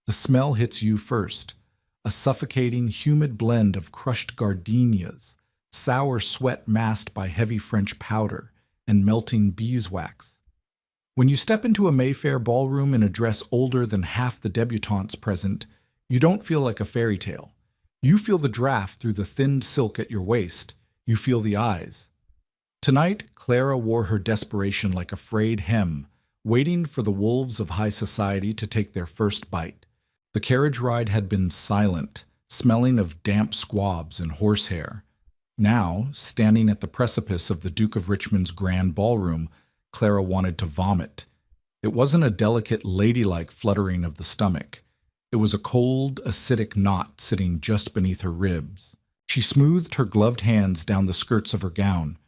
The smell hits you first, a suffocating, humid blend of crushed gardenias, sour sweat masked by heavy French powder, and melting beeswax. When you step into a Mayfair ballroom in a dress older than half the debutantes present, you don't feel like a fairy tale. You feel the draft through the thinned silk at your waist. You feel the eyes. Tonight, Clara wore her desperation like a frayed hem, waiting for the wolves of high society to take their first bite. The carriage ride had been silent, smelling of damp squabs and horsehair. Now, standing at the precipice of the Duke of Richmond's grand ballroom, Clara wanted to vomit. It wasn't a delicate, ladylike fluttering of the stomach. It was a cold, acidic knot sitting just beneath her ribs. She smoothed her gloved hands down the skirts of her gown.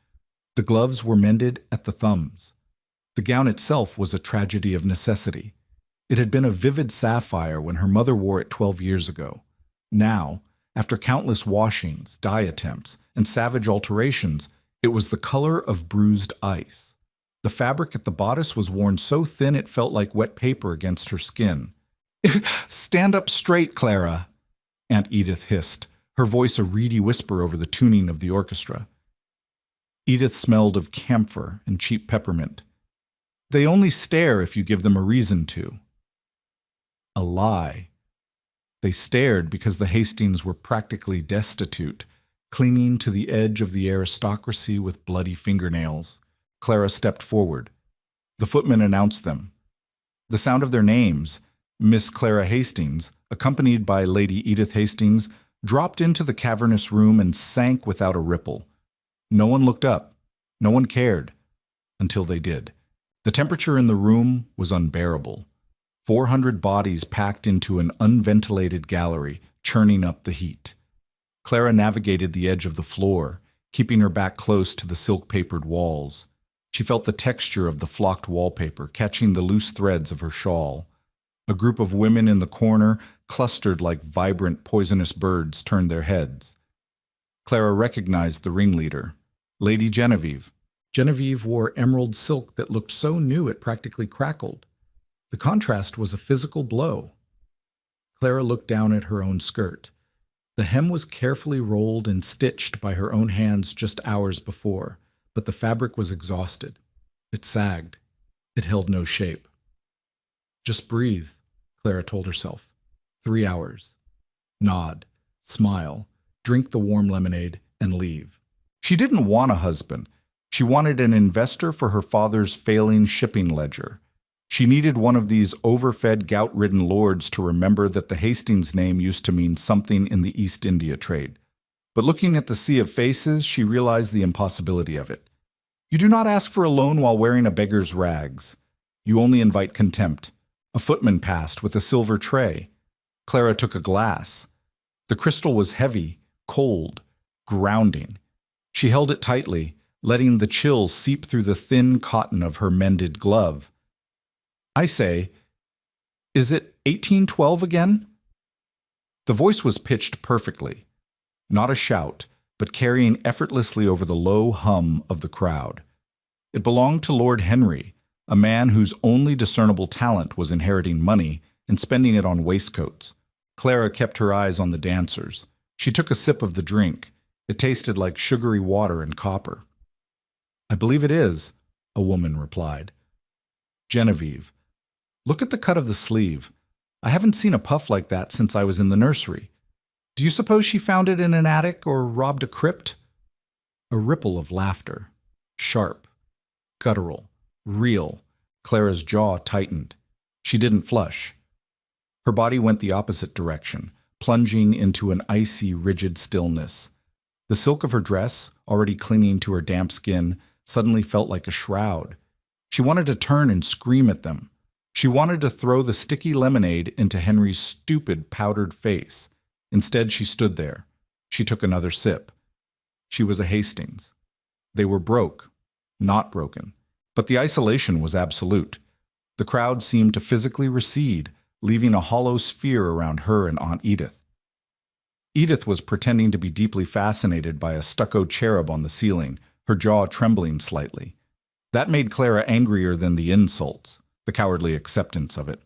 The gloves were mended at the thumbs. The gown itself was a tragedy of necessity. It had been a vivid sapphire when her mother wore it 12 years ago. Now, after countless washings, dye attempts, and savage alterations, it was the color of bruised ice. The fabric at the bodice was worn so thin it felt like wet paper against her skin. "Stand up straight, Clara," Aunt Edith hissed, her voice a reedy whisper over the tuning of the orchestra. Edith smelled of camphor and cheap peppermint. "They only stare if you give them a reason to." A lie. They stared because the Hastings were practically destitute, clinging to the edge of the aristocracy with bloody fingernails. Clara stepped forward. The footman announced them. The sound of their names, Miss Clara Hastings, accompanied by Lady Edith Hastings, dropped into the cavernous room and sank without a ripple. No one looked up. No one cared. Until they did. The temperature in the room was unbearable. 400 bodies packed into an unventilated gallery, churning up the heat. Clara navigated the edge of the floor, keeping her back close to the silk-papered walls. She felt the texture of the flocked wallpaper catching the loose threads of her shawl. A group of women in the corner, clustered like vibrant, poisonous birds, turned their heads. Clara recognized the ringleader, Lady Genevieve. Genevieve wore emerald silk that looked so new it practically crackled. The contrast was a physical blow. Clara looked down at her own skirt. The hem was carefully rolled and stitched by her own hands just hours before, but the fabric was exhausted. It sagged. It held no shape. "Just breathe," Clara told herself. 3 hours. Nod, smile, drink the warm lemonade, and leave. She didn't want a husband. She wanted an investor for her father's failing shipping ledger. She needed one of these overfed, gout-ridden lords to remember that the Hastings name used to mean something in the East India trade. But looking at the sea of faces, she realized the impossibility of it. You do not ask for a loan while wearing a beggar's rags. You only invite contempt. A footman passed with a silver tray. Clara took a glass. The crystal was heavy, cold, grounding. She held it tightly, letting the chill seep through the thin cotton of her mended glove. "I say, is it 1812 again?" The voice was pitched perfectly. Not a shout, but carrying effortlessly over the low hum of the crowd. It belonged to Lord Henry, a man whose only discernible talent was inheriting money and spending it on waistcoats. Clara kept her eyes on the dancers. She took a sip of the drink. It tasted like sugary water and copper. "I believe it is," a woman replied. Genevieve. "Look at the cut of the sleeve. I haven't seen a puff like that since I was in the nursery. Do you suppose she found it in an attic or robbed a crypt?" A ripple of laughter. Sharp. Guttural. Real. Clara's jaw tightened. She didn't flush. Her body went the opposite direction, plunging into an icy, rigid stillness. The silk of her dress, already clinging to her damp skin, suddenly felt like a shroud. She wanted to turn and scream at them. She wanted to throw the sticky lemonade into Henry's stupid, powdered face. Instead, she stood there. She took another sip. She was a Hastings. They were broke, not broken. But the isolation was absolute. The crowd seemed to physically recede, leaving a hollow sphere around her and Aunt Edith. Edith was pretending to be deeply fascinated by a stucco cherub on the ceiling, her jaw trembling slightly. That made Clara angrier than the insults, the cowardly acceptance of it.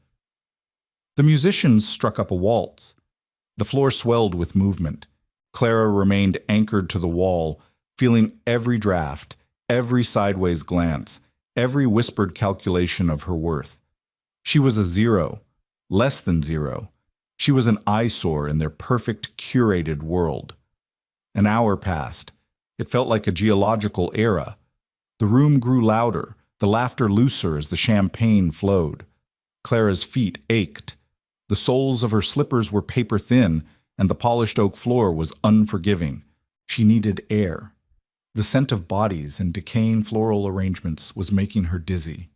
The musicians struck up a waltz. The floor swelled with movement. Clara remained anchored to the wall, feeling every draft, every sideways glance, every whispered calculation of her worth. She was a zero, less than zero. She was an eyesore in their perfect, curated world. An hour passed. It felt like a geological era. The room grew louder, the laughter looser as the champagne flowed. Clara's feet ached. The soles of her slippers were paper thin, and the polished oak floor was unforgiving. She needed air. The scent of bodies and decaying floral arrangements was making her dizzy.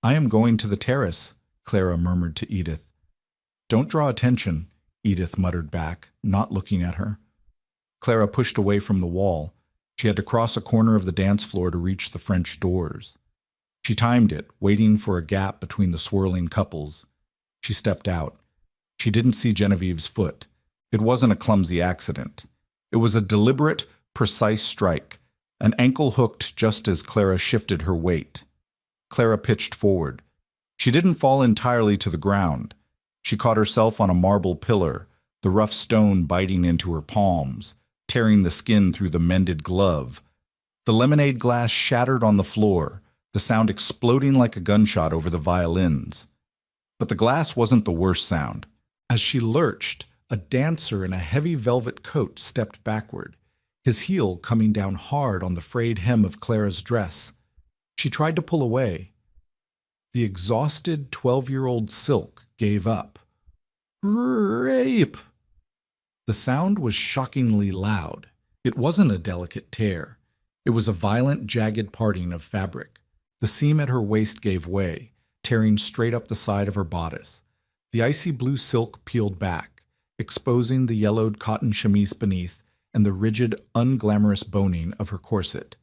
"I am going to the terrace," Clara murmured to Edith. "Don't draw attention," Edith muttered back, not looking at her. Clara pushed away from the wall. She had to cross a corner of the dance floor to reach the French doors. She timed it, waiting for a gap between the swirling couples. She stepped out. She didn't see Genevieve's foot. It wasn't a clumsy accident. It was a deliberate, precise strike, an ankle hooked just as Clara shifted her weight. Clara pitched forward. She didn't fall entirely to the ground. She caught herself on a marble pillar, the rough stone biting into her palms, tearing the skin through the mended glove. The lemonade glass shattered on the floor, the sound exploding like a gunshot over the violins. But the glass wasn't the worst sound. As she lurched, a dancer in a heavy velvet coat stepped backward, his heel coming down hard on the frayed hem of Clara's dress. She tried to pull away. The exhausted 12-year-old Silk gave up. "Rape!" The sound was shockingly loud. It wasn't a delicate tear. It was a violent, jagged parting of fabric. The seam at her waist gave way, tearing straight up the side of her bodice. The icy blue silk peeled back, exposing the yellowed cotton chemise beneath and the rigid, unglamorous boning of her corset.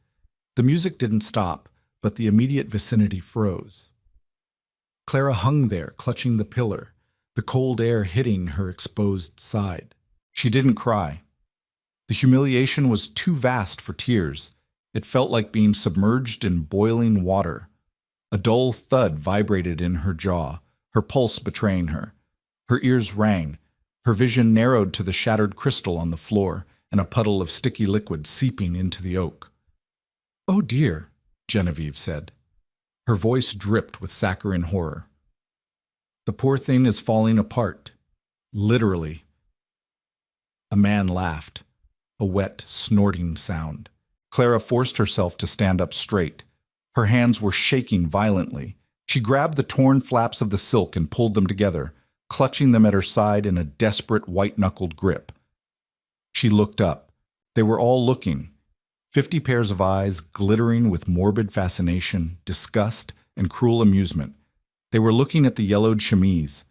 The music didn't stop, but the immediate vicinity froze. Clara hung there, clutching the pillar, the cold air hitting her exposed side. She didn't cry. The humiliation was too vast for tears. It felt like being submerged in boiling water. A dull thud vibrated in her jaw, her pulse betraying her. Her ears rang. Her vision narrowed to the shattered crystal on the floor and a puddle of sticky liquid seeping into the oak. "Oh dear," Genevieve said. Her voice dripped with saccharine horror. "The poor thing is falling apart. Literally." A man laughed, a wet, snorting sound. Clara forced herself to stand up straight. Her hands were shaking violently. She grabbed the torn flaps of the silk and pulled them together, clutching them at her side in a desperate, white-knuckled grip. She looked up. They were all looking. 50 pairs of eyes glittering with morbid fascination, disgust, and cruel amusement. They were looking at the yellowed chemise.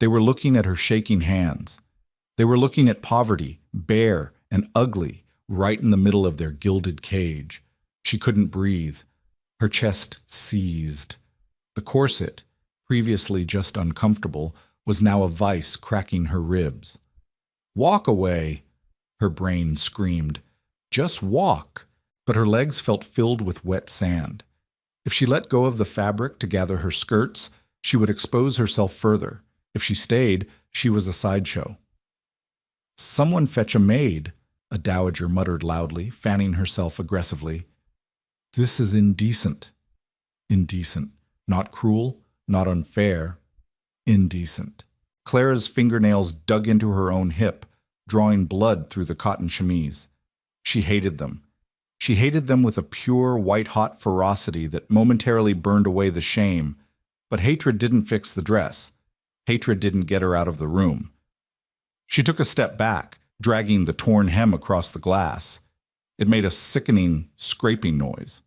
They were looking at her shaking hands. They were looking at poverty, bare and ugly, right in the middle of their gilded cage. She couldn't breathe. Her chest seized. The corset, previously just uncomfortable, was now a vice cracking her ribs. "Walk away," her brain screamed. Just walk. But her legs felt filled with wet sand. If she let go of the fabric to gather her skirts, she would expose herself further. If she stayed, she was a sideshow. "Someone fetch a maid," a dowager muttered loudly, fanning herself aggressively. "This is indecent." Indecent. Not cruel, not unfair. Indecent. Clara's fingernails dug into her own hip, drawing blood through the cotton chemise. She hated them. She hated them with a pure, white-hot ferocity that momentarily burned away the shame. But hatred didn't fix the dress. Hatred didn't get her out of the room. She took a step back, dragging the torn hem across the glass. It made a sickening, scraping noise.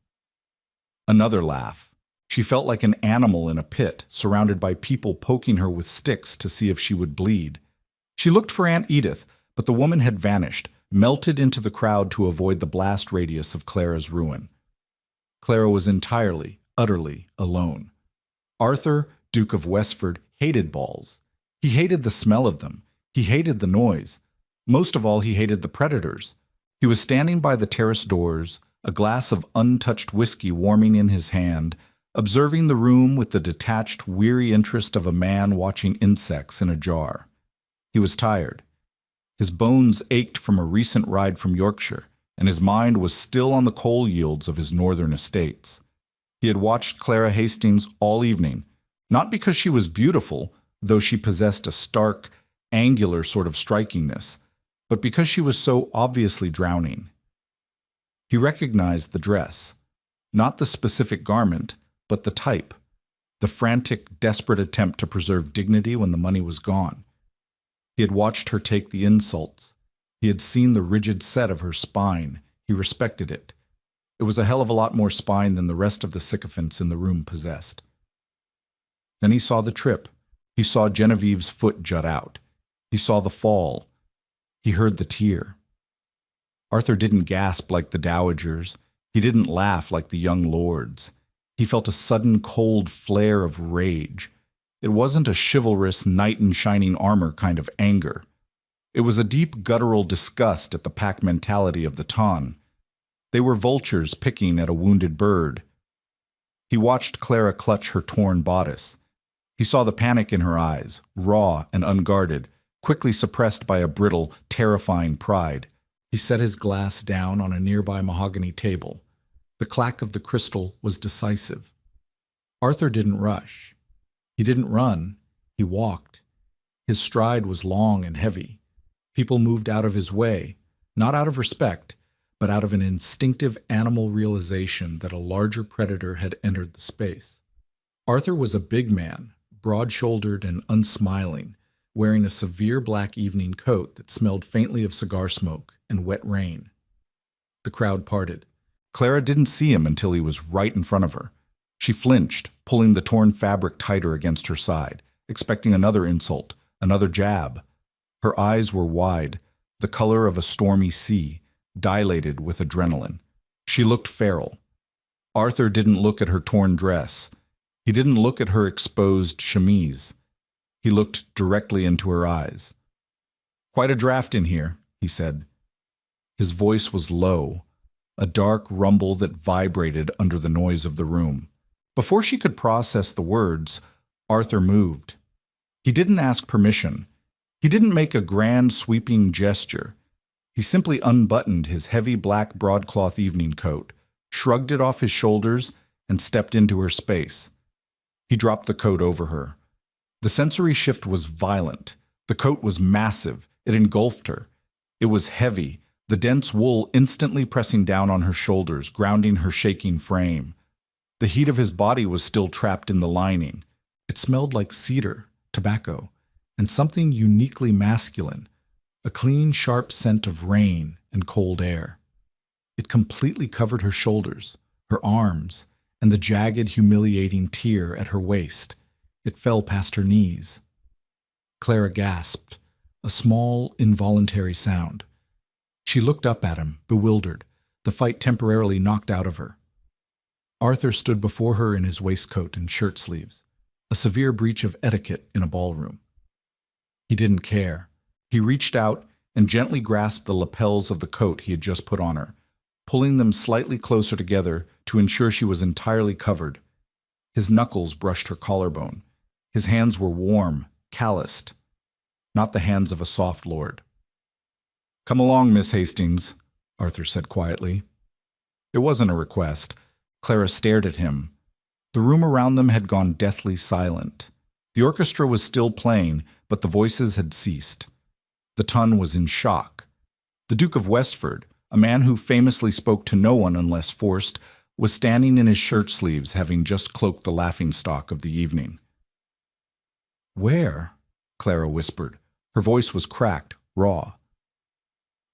Another laugh. She felt like an animal in a pit, surrounded by people poking her with sticks to see if she would bleed. She looked for Aunt Edith, but the woman had vanished, melted into the crowd to avoid the blast radius of Clara's ruin. Clara was entirely, utterly alone. Arthur, Duke of Westford, hated balls. He hated the smell of them. He hated the noise. Most of all, he hated the predators. He was standing by the terrace doors, a glass of untouched whiskey warming in his hand, observing the room with the detached, weary interest of a man watching insects in a jar. He was tired. His bones ached from a recent ride from Yorkshire, and his mind was still on the coal yields of his northern estates. He had watched Clara Hastings all evening, not because she was beautiful, though she possessed a stark, angular sort of strikingness, but because she was so obviously drowning. He recognized the dress, not the specific garment, but the type, the frantic, desperate attempt to preserve dignity when the money was gone. He had watched her take the insults. He had seen the rigid set of her spine. He respected it. It was a hell of a lot more spine than the rest of the sycophants in the room possessed. Then he saw the trip. He saw Genevieve's foot jut out. He saw the fall. He heard the tear. Arthur didn't gasp like the dowagers. He didn't laugh like the young lords. He felt a sudden cold flare of rage. It wasn't a chivalrous knight in shining armor kind of anger. It was a deep guttural disgust at the pack mentality of the ton. They were vultures picking at a wounded bird. He watched Clara clutch her torn bodice. He saw the panic in her eyes, raw and unguarded, quickly suppressed by a brittle, terrifying pride. He set his glass down on a nearby mahogany table. The clack of the crystal was decisive. Arthur didn't rush. He didn't run. He walked. His stride was long and heavy. People moved out of his way, not out of respect, but out of an instinctive animal realization that a larger predator had entered the space. Arthur was a big man, broad-shouldered and unsmiling, wearing a severe black evening coat that smelled faintly of cigar smoke and wet rain. The crowd parted. Clara didn't see him until he was right in front of her. She flinched, pulling the torn fabric tighter against her side, expecting another insult, another jab. Her eyes were wide, the color of a stormy sea, dilated with adrenaline. She looked feral. Arthur didn't look at her torn dress. He didn't look at her exposed chemise. He looked directly into her eyes. "Quite a draft in here," he said. His voice was low, a dark rumble that vibrated under the noise of the room. Before she could process the words, Arthur moved. He didn't ask permission. He didn't make a grand sweeping gesture. He simply unbuttoned his heavy black broadcloth evening coat, shrugged it off his shoulders, and stepped into her space. He dropped the coat over her. The sensory shift was violent. The coat was massive. It engulfed her. It was heavy, the dense wool instantly pressing down on her shoulders, grounding her shaking frame. The heat of his body was still trapped in the lining. It smelled like cedar, tobacco, and something uniquely masculine, a clean, sharp scent of rain and cold air. It completely covered her shoulders, her arms, and the jagged, humiliating tear at her waist. It fell past her knees. Clara gasped, a small, involuntary sound. She looked up at him, bewildered, the fight temporarily knocked out of her. Arthur stood before her in his waistcoat and shirt sleeves, a severe breach of etiquette in a ballroom. He didn't care. He reached out and gently grasped the lapels of the coat he had just put on her, pulling them slightly closer together to ensure she was entirely covered. His knuckles brushed her collarbone. His hands were warm, calloused, not the hands of a soft lord. "Come along, Miss Hastings," Arthur said quietly. It wasn't a request. Clara stared at him. The room around them had gone deathly silent. The orchestra was still playing, but the voices had ceased. The ton was in shock. The Duke of Westford, a man who famously spoke to no one unless forced, was standing in his shirt sleeves, having just cloaked the laughingstock of the evening. "Where?" Clara whispered. Her voice was cracked, raw.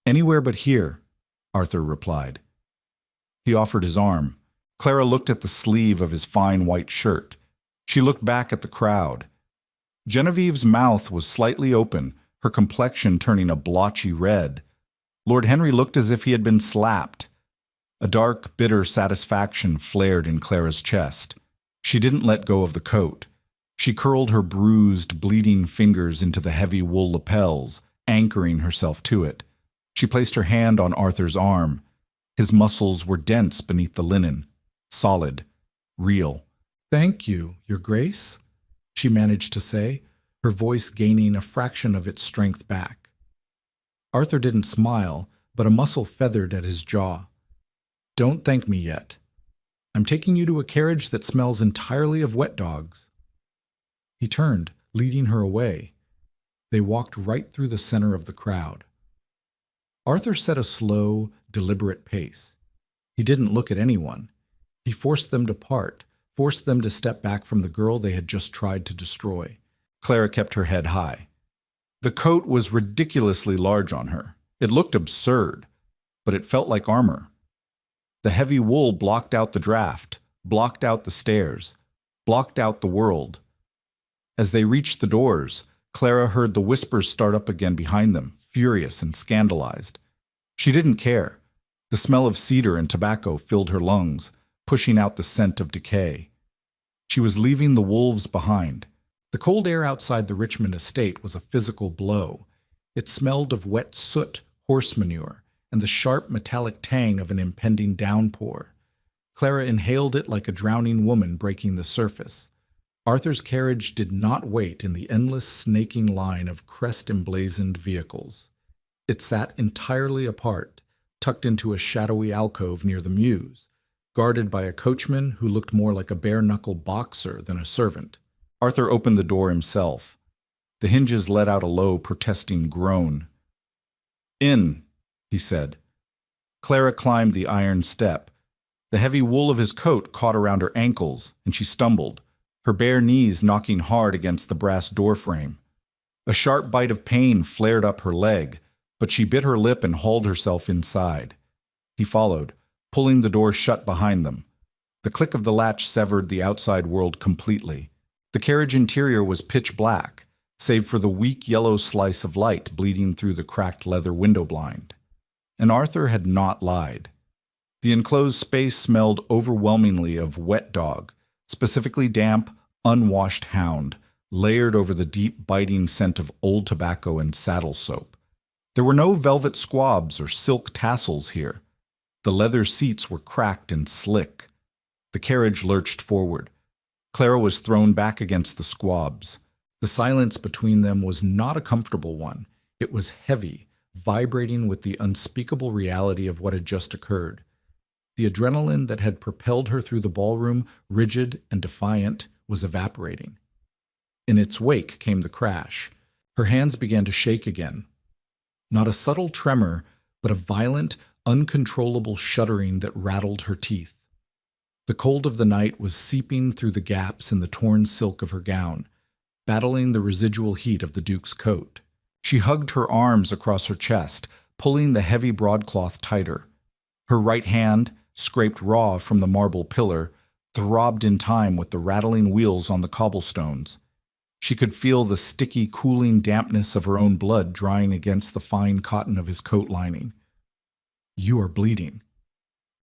"Anywhere but here," Arthur replied. He offered his arm. Clara looked at the sleeve of his fine white shirt. She looked back at the crowd. Genevieve's mouth was slightly open, her complexion turning a blotchy red. Lord Henry looked as if he had been slapped. A dark, bitter satisfaction flared in Clara's chest. She didn't let go of the coat. She curled her bruised, bleeding fingers into the heavy wool lapels, anchoring herself to it. She placed her hand on Arthur's arm. His muscles were dense beneath the linen, solid, real. "Thank you, Your Grace," she managed to say, her voice gaining a fraction of its strength back. Arthur didn't smile, but a muscle feathered at his jaw. "Don't thank me yet. I'm taking you to a carriage that smells entirely of wet dogs." He turned, leading her away. They walked right through the center of the crowd. Arthur set a slow, deliberate pace. He didn't look at anyone. He forced them to part, forced them to step back from the girl they had just tried to destroy. Clara kept her head high. The coat was ridiculously large on her. It looked absurd, but it felt like armor. The heavy wool blocked out the draft, blocked out the stairs, blocked out the world. As they reached the doors, Clara heard the whispers start up again behind them, furious and scandalized. She didn't care. The smell of cedar and tobacco filled her lungs, pushing out the scent of decay. She was leaving the wolves behind. The cold air outside the Richmond estate was a physical blow. It smelled of wet soot, horse manure, and the sharp metallic tang of an impending downpour. Clara inhaled it like a drowning woman breaking the surface. Arthur's carriage did not wait in the endless snaking line of crest-emblazoned vehicles. It sat entirely apart, tucked into a shadowy alcove near the mews, guarded by a coachman who looked more like a bare-knuckle boxer than a servant. Arthur opened the door himself. The hinges let out a low, protesting groan. "In," he said. Clara climbed the iron step. The heavy wool of his coat caught around her ankles, and she stumbled, her bare knees knocking hard against the brass doorframe. A sharp bite of pain flared up her leg, but she bit her lip and hauled herself inside. He followed, pulling the door shut behind them. The click of the latch severed the outside world completely. The carriage interior was pitch black, save for the weak yellow slice of light bleeding through the cracked leather window blind. And Arthur had not lied. The enclosed space smelled overwhelmingly of wet dog, specifically damp, unwashed hound, layered over the deep, biting scent of old tobacco and saddle soap. There were no velvet squabs or silk tassels here. The leather seats were cracked and slick. The carriage lurched forward. Clara was thrown back against the squabs. The silence between them was not a comfortable one. It was heavy, vibrating with the unspeakable reality of what had just occurred. The adrenaline that had propelled her through the ballroom, rigid and defiant, was evaporating. In its wake came the crash. Her hands began to shake again. Not a subtle tremor, but a violent, uncontrollable shuddering that rattled her teeth. The cold of the night was seeping through the gaps in the torn silk of her gown, battling the residual heat of the Duke's coat. She hugged her arms across her chest, pulling the heavy broadcloth tighter. Her right hand, scraped raw from the marble pillar, throbbed in time with the rattling wheels on the cobblestones. She could feel the sticky, cooling dampness of her own blood drying against the fine cotton of his coat lining. "You are bleeding."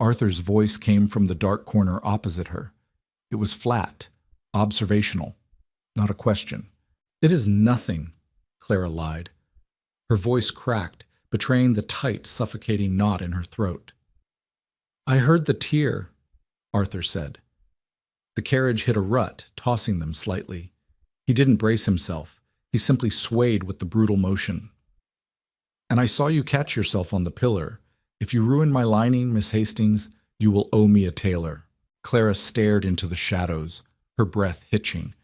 Arthur's voice came from the dark corner opposite her. It was flat, observational, not a question. "It is nothing," Clara lied. Her voice cracked, betraying the tight, suffocating knot in her throat. "I heard the tear," Arthur said. The carriage hit a rut, tossing them slightly. He didn't brace himself. He simply swayed with the brutal motion. "And I saw you catch yourself on the pillar. If you ruin my lining, Miss Hastings, you will owe me a tailor." Clara stared into the shadows, her breath hitching.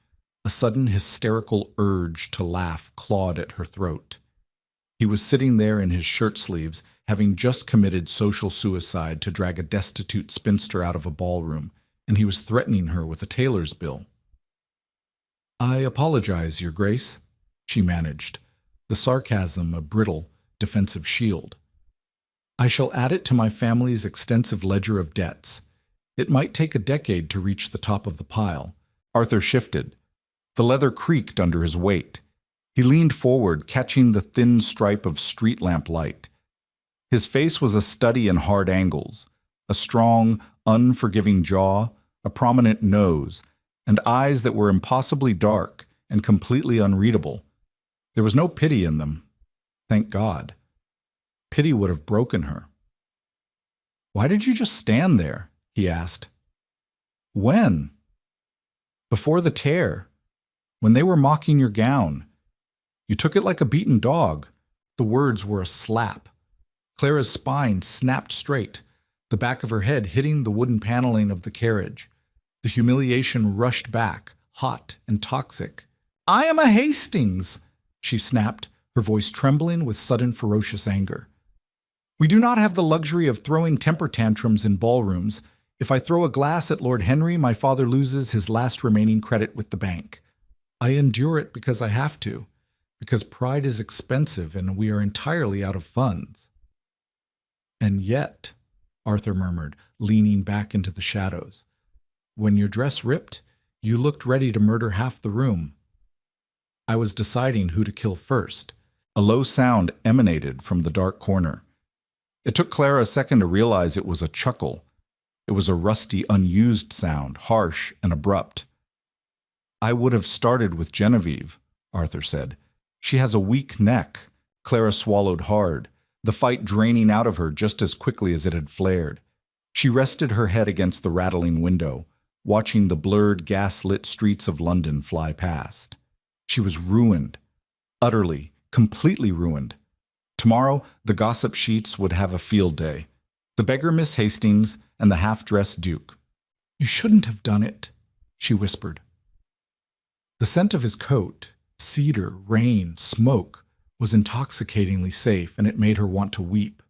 A sudden hysterical urge to laugh clawed at her throat. He was sitting there in his shirt sleeves, having just committed social suicide to drag a destitute spinster out of a ballroom, and he was threatening her with a tailor's bill. "I apologize, Your Grace," she managed, the sarcasm a brittle, defensive shield. "I shall add it to my family's extensive ledger of debts. It might take a decade to reach the top of the pile." Arthur shifted. The leather creaked under his weight. He leaned forward, catching the thin stripe of street lamp light. His face was a study in hard angles, a strong, unforgiving jaw, a prominent nose, and eyes that were impossibly dark and completely unreadable. There was no pity in them. Thank God. Pity would have broken her. "Why did you just stand there?" he asked. "When?" Before the tear, when they were mocking your gown. You took it like a beaten dog. The words were a slap. Clara's spine snapped straight, the back of her head hitting the wooden paneling of the carriage. The humiliation rushed back, hot and toxic. "I am a Hastings," she snapped, her voice trembling with sudden ferocious anger. "We do not have the luxury of throwing temper tantrums in ballrooms. If I throw a glass at Lord Henry, my father loses his last remaining credit with the bank. I endure it because I have to, because pride is expensive and we are entirely out of funds." "And yet," Arthur murmured, leaning back into the shadows, "when your dress ripped, you looked ready to murder half the room." "I was deciding who to kill first." A low sound emanated from the dark corner. It took Clara a second to realize it was a chuckle. It was a rusty, unused sound, harsh and abrupt. "I would have started with Genevieve," Arthur said. "She has a weak neck." Clara swallowed hard, the fight draining out of her just as quickly as it had flared. She rested her head against the rattling window, watching the blurred, gas-lit streets of London fly past. She was ruined, utterly, completely ruined. Tomorrow, the gossip sheets would have a field day. The beggar Miss Hastings and the half-dressed Duke. "You shouldn't have done it," she whispered. The scent of his coat, cedar, rain, smoke, was intoxicatingly safe, and it made her want to weep.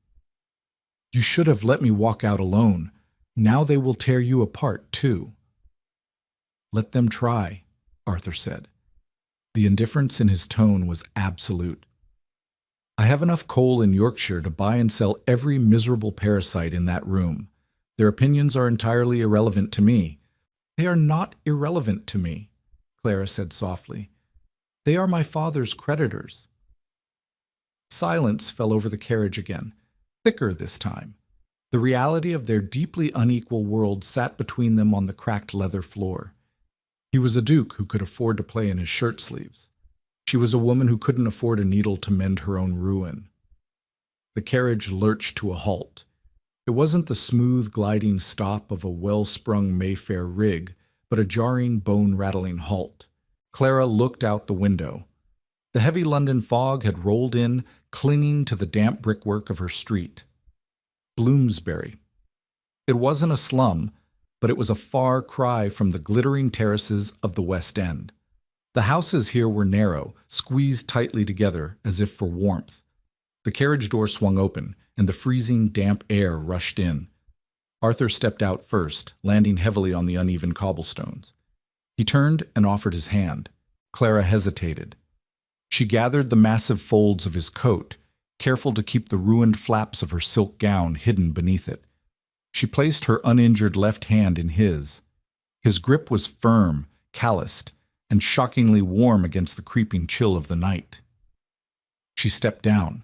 "You should have let me walk out alone. Now they will tear you apart, too." "Let them try," Arthur said. The indifference in his tone was absolute. "I have enough coal in Yorkshire to buy and sell every miserable parasite in that room. Their opinions are entirely irrelevant to me." "They are not irrelevant to me," Clara said softly. "They are my father's creditors." Silence fell over the carriage again, thicker this time. The reality of their deeply unequal world sat between them on the cracked leather floor. He was a duke who could afford to play in his shirt sleeves. She was a woman who couldn't afford a needle to mend her own ruin. The carriage lurched to a halt. It wasn't the smooth, gliding stop of a well-sprung Mayfair rig, but a jarring, bone-rattling halt. Clara looked out the window. The heavy London fog had rolled in, clinging to the damp brickwork of her street. Bloomsbury. It wasn't a slum, but it was a far cry from the glittering terraces of the West End. The houses here were narrow, squeezed tightly together as if for warmth. The carriage door swung open, and the freezing, damp air rushed in. Arthur stepped out first, landing heavily on the uneven cobblestones. He turned and offered his hand. Clara hesitated. She gathered the massive folds of his coat, careful to keep the ruined flaps of her silk gown hidden beneath it. She placed her uninjured left hand in his. His grip was firm, calloused, and shockingly warm against the creeping chill of the night. She stepped down.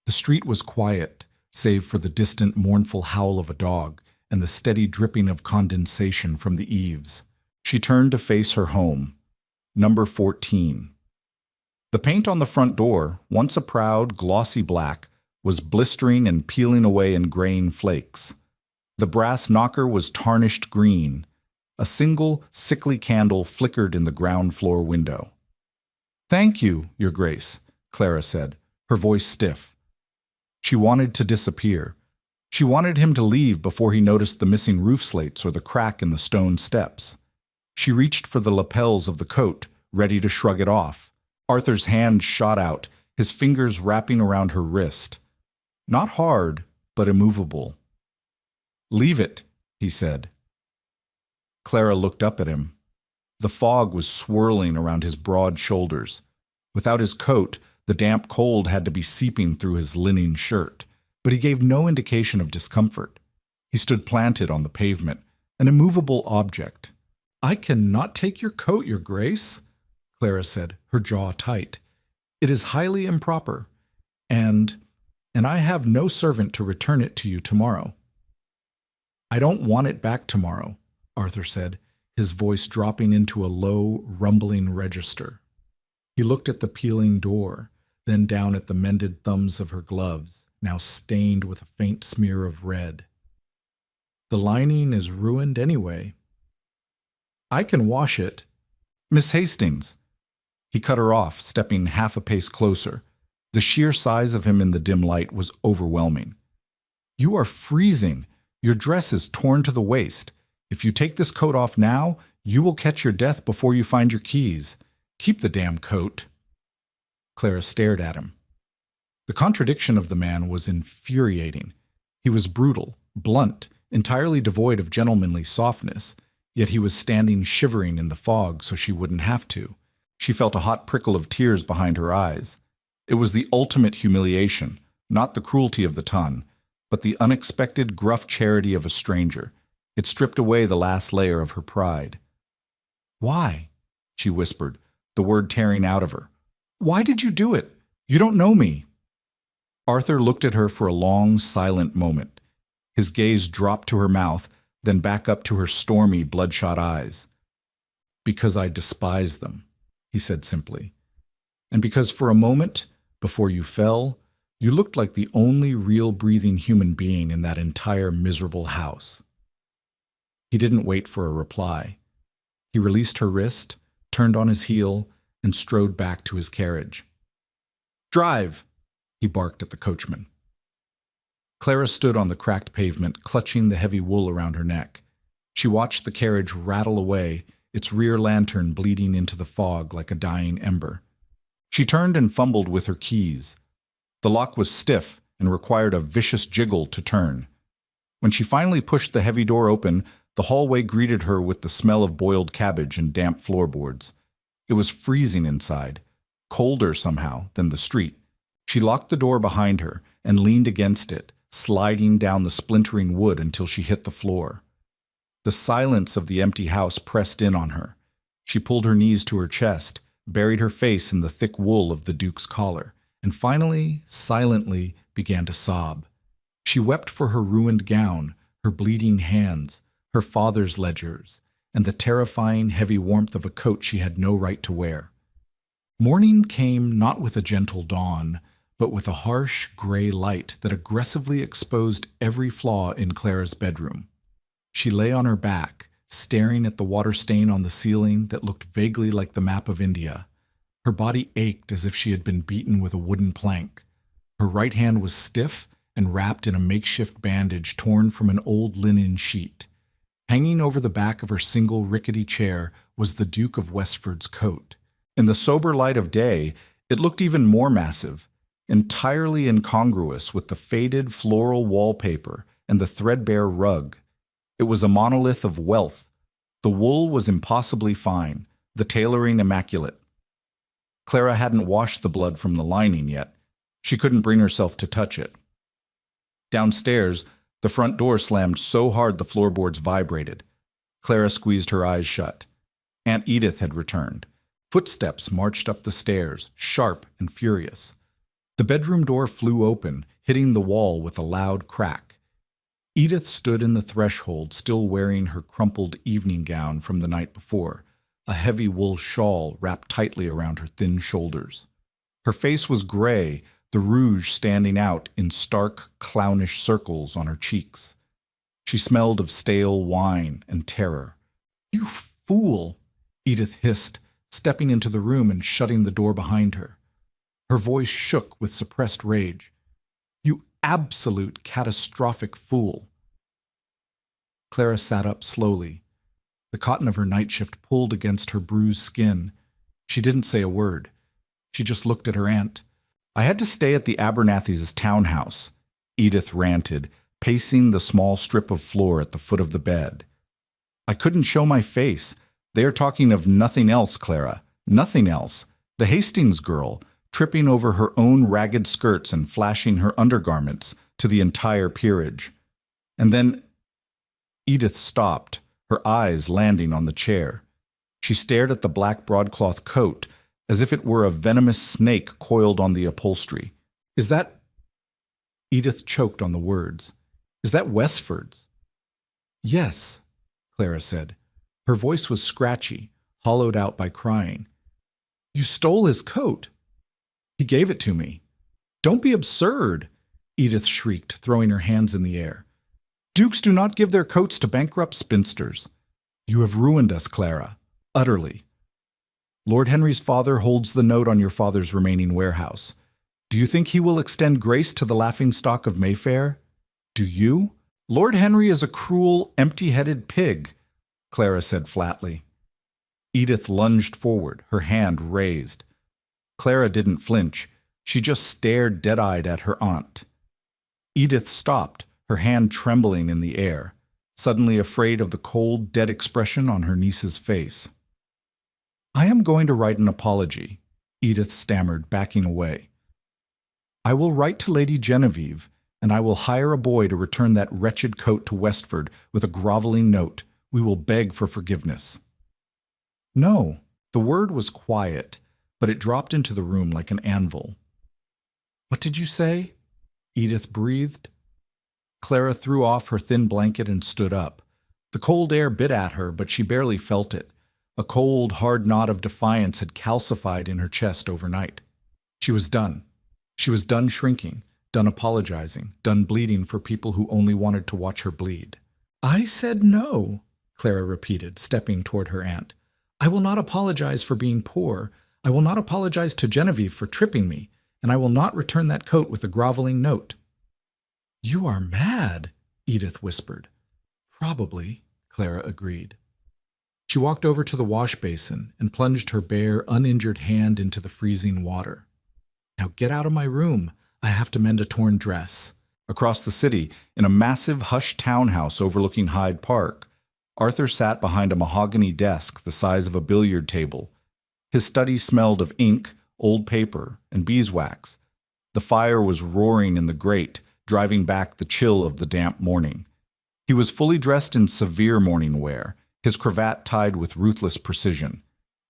The street was quiet, save for the distant, mournful howl of a dog and the steady dripping of condensation from the eaves. She turned to face her home, number 14. The paint on the front door, once a proud, glossy black, was blistering and peeling away in graying flakes. The brass knocker was tarnished green. A single, sickly candle flickered in the ground floor window. "Thank you, Your Grace," Clara said, her voice stiff. She wanted to disappear. She wanted him to leave before he noticed the missing roof slates or the crack in the stone steps. She reached for the lapels of the coat, ready to shrug it off. Arthur's hand shot out, his fingers wrapping around her wrist. Not hard, but immovable. "Leave it," he said. Clara looked up at him. The fog was swirling around his broad shoulders. Without his coat, the damp cold had to be seeping through his linen shirt, but he gave no indication of discomfort. He stood planted on the pavement, an immovable object. "I cannot take your coat, Your Grace," Clara said, her jaw tight. "It is highly improper, and I have no servant to return it to you tomorrow." "I don't want it back tomorrow," Arthur said, his voice dropping into a low, rumbling register. He looked at the peeling door, then down at the mended thumbs of her gloves, now stained with a faint smear of red. "The lining is ruined anyway." "I can wash it," Miss Hastings." He cut her off, stepping half a pace closer. The sheer size of him in the dim light was overwhelming. "You are freezing. Your dress is torn to the waist. If you take this coat off now, you will catch your death before you find your keys. Keep the damn coat." Clara stared at him. The contradiction of the man was infuriating. He was brutal, blunt, entirely devoid of gentlemanly softness, yet he was standing shivering in the fog so she wouldn't have to. She felt a hot prickle of tears behind her eyes. It was the ultimate humiliation, not the cruelty of the ton, but the unexpected gruff charity of a stranger. It stripped away the last layer of her pride. "Why?" she whispered, the word tearing out of her. "Why did you do it? You don't know me." Arthur looked at her for a long, silent moment. His gaze dropped to her mouth, then back up to her stormy, bloodshot eyes. "Because I despise them," he said simply. "And because for a moment, before you fell, you looked like the only real breathing human being in that entire miserable house." He didn't wait for a reply. He released her wrist, turned on his heel, and strode back to his carriage. "Drive!" he barked at the coachman. Clara stood on the cracked pavement, clutching the heavy wool around her neck. She watched the carriage rattle away, its rear lantern bleeding into the fog like a dying ember. She turned and fumbled with her keys. The lock was stiff and required a vicious jiggle to turn. When she finally pushed the heavy door open, the hallway greeted her with the smell of boiled cabbage and damp floorboards. It was freezing inside, colder somehow than the street. She locked the door behind her and leaned against it, sliding down the splintering wood until she hit the floor. The silence of the empty house pressed in on her. She pulled her knees to her chest, buried her face in the thick wool of the Duke's collar, and finally, silently, began to sob. She wept for her ruined gown, her bleeding hands, her father's ledgers, and the terrifying heavy warmth of a coat she had no right to wear. Morning came not with a gentle dawn, but with a harsh, gray light that aggressively exposed every flaw in Clara's bedroom. She lay on her back, staring at the water stain on the ceiling that looked vaguely like the map of India. Her body ached as if she had been beaten with a wooden plank. Her right hand was stiff and wrapped in a makeshift bandage torn from an old linen sheet. Hanging over the back of her single rickety chair was the Duke of Westford's coat. In the sober light of day, it looked even more massive, entirely incongruous with the faded floral wallpaper and the threadbare rug. It was a monolith of wealth. The wool was impossibly fine, the tailoring immaculate. Clara hadn't washed the blood from the lining yet. She couldn't bring herself to touch it. Downstairs, the front door slammed so hard the floorboards vibrated. Clara squeezed her eyes shut. Aunt Edith had returned. Footsteps marched up the stairs, sharp and furious. The bedroom door flew open, hitting the wall with a loud crack. Edith stood in the threshold, still wearing her crumpled evening gown from the night before, a heavy wool shawl wrapped tightly around her thin shoulders. Her face was gray, the rouge standing out in stark, clownish circles on her cheeks. She smelled of stale wine and terror. "You fool!" Edith hissed, stepping into the room and shutting the door behind her. Her voice shook with suppressed rage. "You absolute catastrophic fool!" Clara sat up slowly. The cotton of her nightshift pulled against her bruised skin. She didn't say a word. She just looked at her aunt. "I had to stay at the Abernathy's townhouse," Edith ranted, pacing the small strip of floor at the foot of the bed. "I couldn't show my face. They are talking of nothing else, Clara. Nothing else. The Hastings girl, tripping over her own ragged skirts and flashing her undergarments to the entire peerage. And then—" Edith stopped, her eyes landing on the chair. She stared at the black broadcloth coat, as if it were a venomous snake coiled on the upholstery. "Is that—" Edith choked on the words. "Is that Westford's?" "Yes," Clara said. Her voice was scratchy, hollowed out by crying. "You stole his coat." "He gave it to me." "Don't be absurd," Edith shrieked, throwing her hands in the air. "Dukes do not give their coats to bankrupt spinsters. You have ruined us, Clara, utterly." Lord Henry's father holds the note on your father's remaining warehouse. Do you think he will extend grace to the laughingstock of Mayfair? Do you? Lord Henry is a cruel, empty-headed pig, Clara said flatly. Edith lunged forward, her hand raised. Clara didn't flinch. She just stared dead-eyed at her aunt. Edith stopped, her hand trembling in the air, suddenly afraid of the cold, dead expression on her niece's face. I am going to write an apology, Edith stammered, backing away. I will write to Lady Genevieve, and I will hire a boy to return that wretched coat to Westford with a groveling note. We will beg for forgiveness. No, the word was quiet, but it dropped into the room like an anvil. What did you say? Edith breathed. Clara threw off her thin blanket and stood up. The cold air bit at her, but she barely felt it. A cold, hard knot of defiance had calcified in her chest overnight. She was done. She was done shrinking, done apologizing, done bleeding for people who only wanted to watch her bleed. I said no, Clara repeated, stepping toward her aunt. I will not apologize for being poor. I will not apologize to Genevieve for tripping me, and I will not return that coat with a groveling note. You are mad, Edith whispered. Probably, Clara agreed. She walked over to the wash basin and plunged her bare, uninjured hand into the freezing water. Now get out of my room. I have to mend a torn dress. Across the city, in a massive, hushed townhouse overlooking Hyde Park, Arthur sat behind a mahogany desk the size of a billiard table. His study smelled of ink, old paper, and beeswax. The fire was roaring in the grate, driving back the chill of the damp morning. He was fully dressed in severe morning wear, his cravat tied with ruthless precision.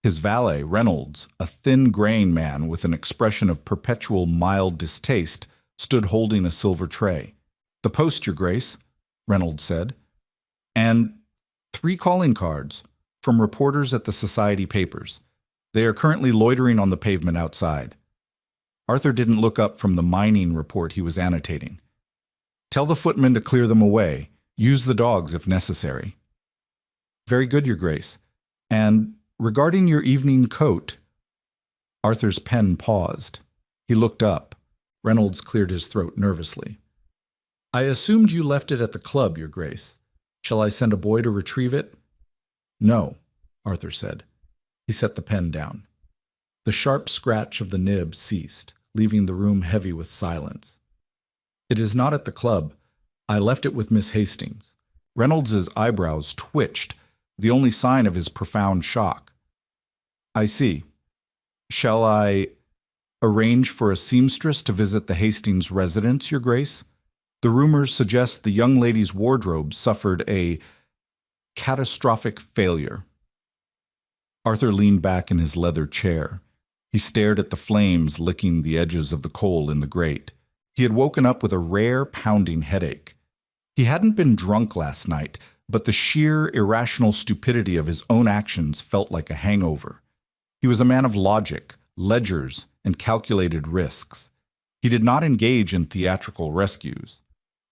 His valet, Reynolds, a thin-grained man with an expression of perpetual mild distaste, stood holding a silver tray. The post, Your Grace, Reynolds said. And 3 calling cards from reporters at the Society papers. They are currently loitering on the pavement outside. Arthur didn't look up from the mining report he was annotating. Tell the footman to clear them away. Use the dogs if necessary. Very good, Your Grace. And regarding your evening coat... Arthur's pen paused. He looked up. Reynolds cleared his throat nervously. I assumed you left it at the club, Your Grace. Shall I send a boy to retrieve it? No, Arthur said. He set the pen down. The sharp scratch of the nib ceased, leaving the room heavy with silence. It is not at the club. I left it with Miss Hastings. Reynolds's eyebrows twitched, the only sign of his profound shock. I see. Shall I arrange for a seamstress to visit the Hastings residence, Your Grace? The rumors suggest the young lady's wardrobe suffered a catastrophic failure. Arthur leaned back in his leather chair. He stared at the flames licking the edges of the coal in the grate. He had woken up with a rare pounding headache. He hadn't been drunk last night, but the sheer irrational stupidity of his own actions felt like a hangover. He was a man of logic, ledgers, and calculated risks. He did not engage in theatrical rescues.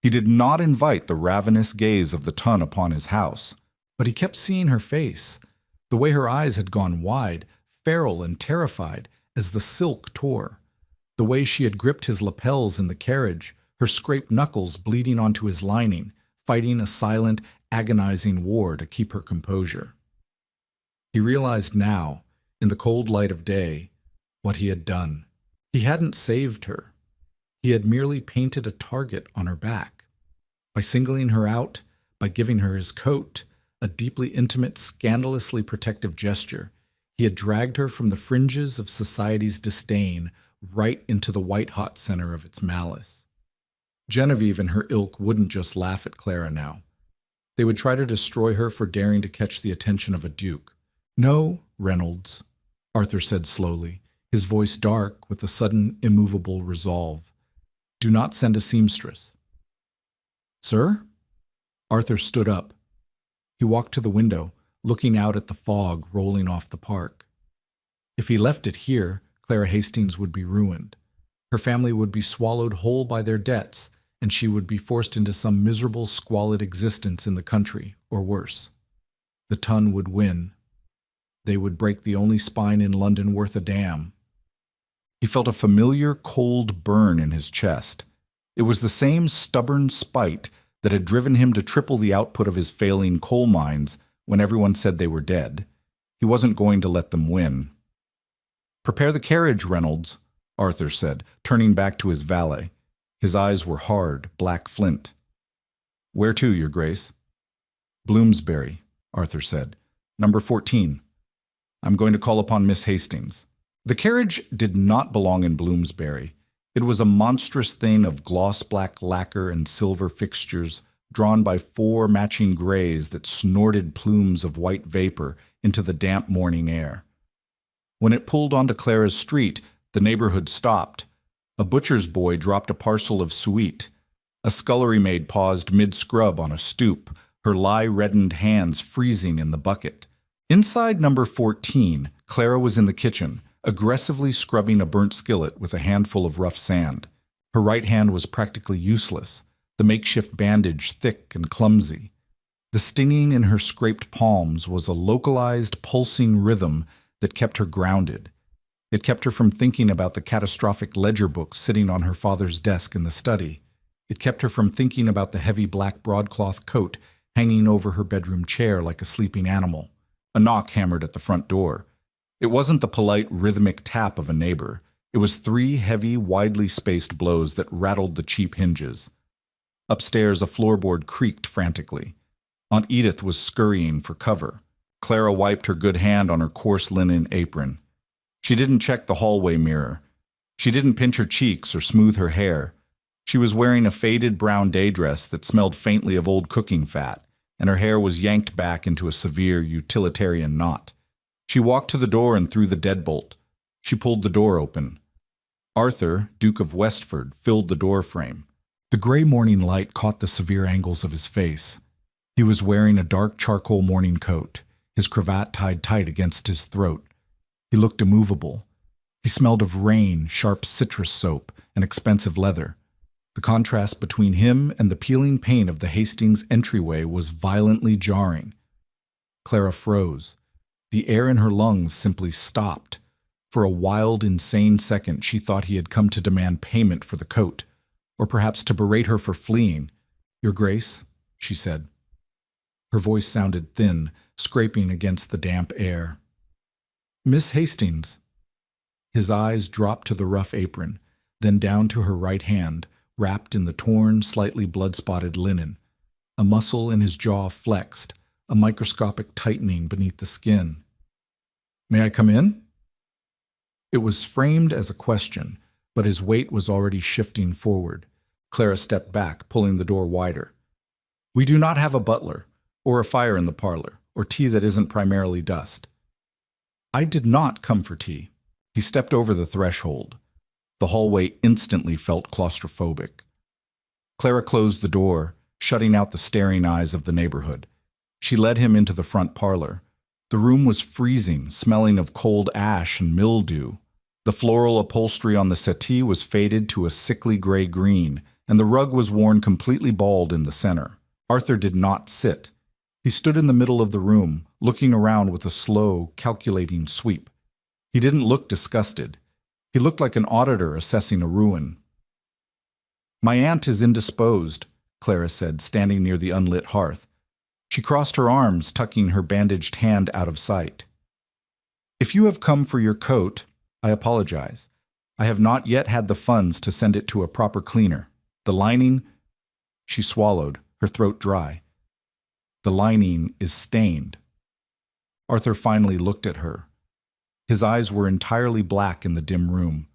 He did not invite the ravenous gaze of the ton upon his house. But he kept seeing her face, the way her eyes had gone wide, feral and terrified, as the silk tore, the way she had gripped his lapels in the carriage, her scraped knuckles bleeding onto his lining, fighting a silent, agonizing war to keep her composure. He realized now, in the cold light of day, what he had done. He hadn't saved her. He had merely painted a target on her back. By singling her out, by giving her his coat, a deeply intimate, scandalously protective gesture, he had dragged her from the fringes of society's disdain right into the white-hot center of its malice. Genevieve and her ilk wouldn't just laugh at Clara now. They would try to destroy her for daring to catch the attention of a duke. No, Reynolds, Arthur said slowly, his voice dark with a sudden, immovable resolve. Do not send a seamstress. Sir? Arthur stood up. He walked to the window, looking out at the fog rolling off the park. If he left it here, Clara Hastings would be ruined. Her family would be swallowed whole by their debts, and she would be forced into some miserable, squalid existence in the country, or worse. The ton would win. They would break the only spine in London worth a damn. He felt a familiar cold burn in his chest. It was the same stubborn spite that had driven him to triple the output of his failing coal mines when everyone said they were dead. He wasn't going to let them win. "Prepare the carriage, Reynolds," Arthur said, turning back to his valet. His eyes were hard, black flint. "Where to, Your Grace?" "Bloomsbury," Arthur said. "Number 14. I'm going to call upon Miss Hastings." The carriage did not belong in Bloomsbury. It was a monstrous thing of gloss-black lacquer and silver fixtures, drawn by 4 matching grays that snorted plumes of white vapor into the damp morning air. When it pulled onto Clara's street, the neighborhood stopped. A butcher's boy dropped a parcel of suet. A scullery maid paused mid-scrub on a stoop, her lye-reddened hands freezing in the bucket. Inside number 14, Clara was in the kitchen, aggressively scrubbing a burnt skillet with a handful of rough sand. Her right hand was practically useless, the makeshift bandage thick and clumsy. The stinging in her scraped palms was a localized, pulsing rhythm that kept her grounded. It kept her from thinking about the catastrophic ledger book sitting on her father's desk in the study. It kept her from thinking about the heavy black broadcloth coat hanging over her bedroom chair like a sleeping animal. A knock hammered at the front door. It wasn't the polite, rhythmic tap of a neighbor. It was 3 heavy, widely spaced blows that rattled the cheap hinges. Upstairs, a floorboard creaked frantically. Aunt Edith was scurrying for cover. Clara wiped her good hand on her coarse linen apron. She didn't check the hallway mirror. She didn't pinch her cheeks or smooth her hair. She was wearing a faded brown day dress that smelled faintly of old cooking fat, and her hair was yanked back into a severe utilitarian knot. She walked to the door and threw the deadbolt. She pulled the door open. Arthur, Duke of Westford, filled the door frame. The gray morning light caught the severe angles of his face. He was wearing a dark charcoal morning coat, his cravat tied tight against his throat. He looked immovable. He smelled of rain, sharp citrus soap, and expensive leather. The contrast between him and the peeling paint of the Hastings entryway was violently jarring. Clara froze. The air in her lungs simply stopped. For a wild, insane second, she thought he had come to demand payment for the coat, or perhaps to berate her for fleeing. "Your Grace," she said. Her voice sounded thin, scraping against the damp air. "Miss Hastings." His eyes dropped to the rough apron, then down to her right hand, wrapped in the torn, slightly blood-spotted linen. A muscle in his jaw flexed, a microscopic tightening beneath the skin. "May I come in?" It was framed as a question, but his weight was already shifting forward. Clara stepped back, pulling the door wider. "We do not have a butler, or a fire in the parlor, or tea that isn't primarily dust." "I did not come for tea." He stepped over the threshold. The hallway instantly felt claustrophobic. Clara closed the door, shutting out the staring eyes of the neighborhood. She led him into the front parlor. The room was freezing, smelling of cold ash and mildew. The floral upholstery on the settee was faded to a sickly gray green, and the rug was worn completely bald in the center. Arthur did not sit. He stood in the middle of the room, looking around with a slow, calculating sweep. He didn't look disgusted. He looked like an auditor assessing a ruin. "My aunt is indisposed," Clara said, standing near the unlit hearth. She crossed her arms, tucking her bandaged hand out of sight. "If you have come for your coat, I apologize. I have not yet had the funds to send it to a proper cleaner. The lining—" She swallowed, her throat dry. "The lining is stained." Arthur finally looked at her. His eyes were entirely black in the dim room.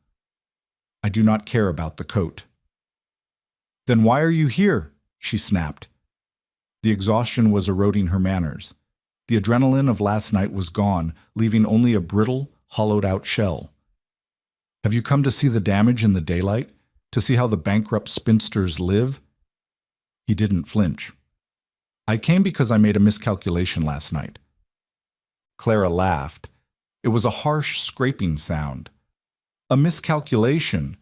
"I do not care about the coat." "Then why are you here?" she snapped. The exhaustion was eroding her manners. The adrenaline of last night was gone, leaving only a brittle, hollowed-out shell. "Have you come to see the damage in the daylight? To see how the bankrupt spinsters live?" He didn't flinch. "I came because I made a miscalculation last night." Clara laughed. It was a harsh, scraping sound. "A miscalculation?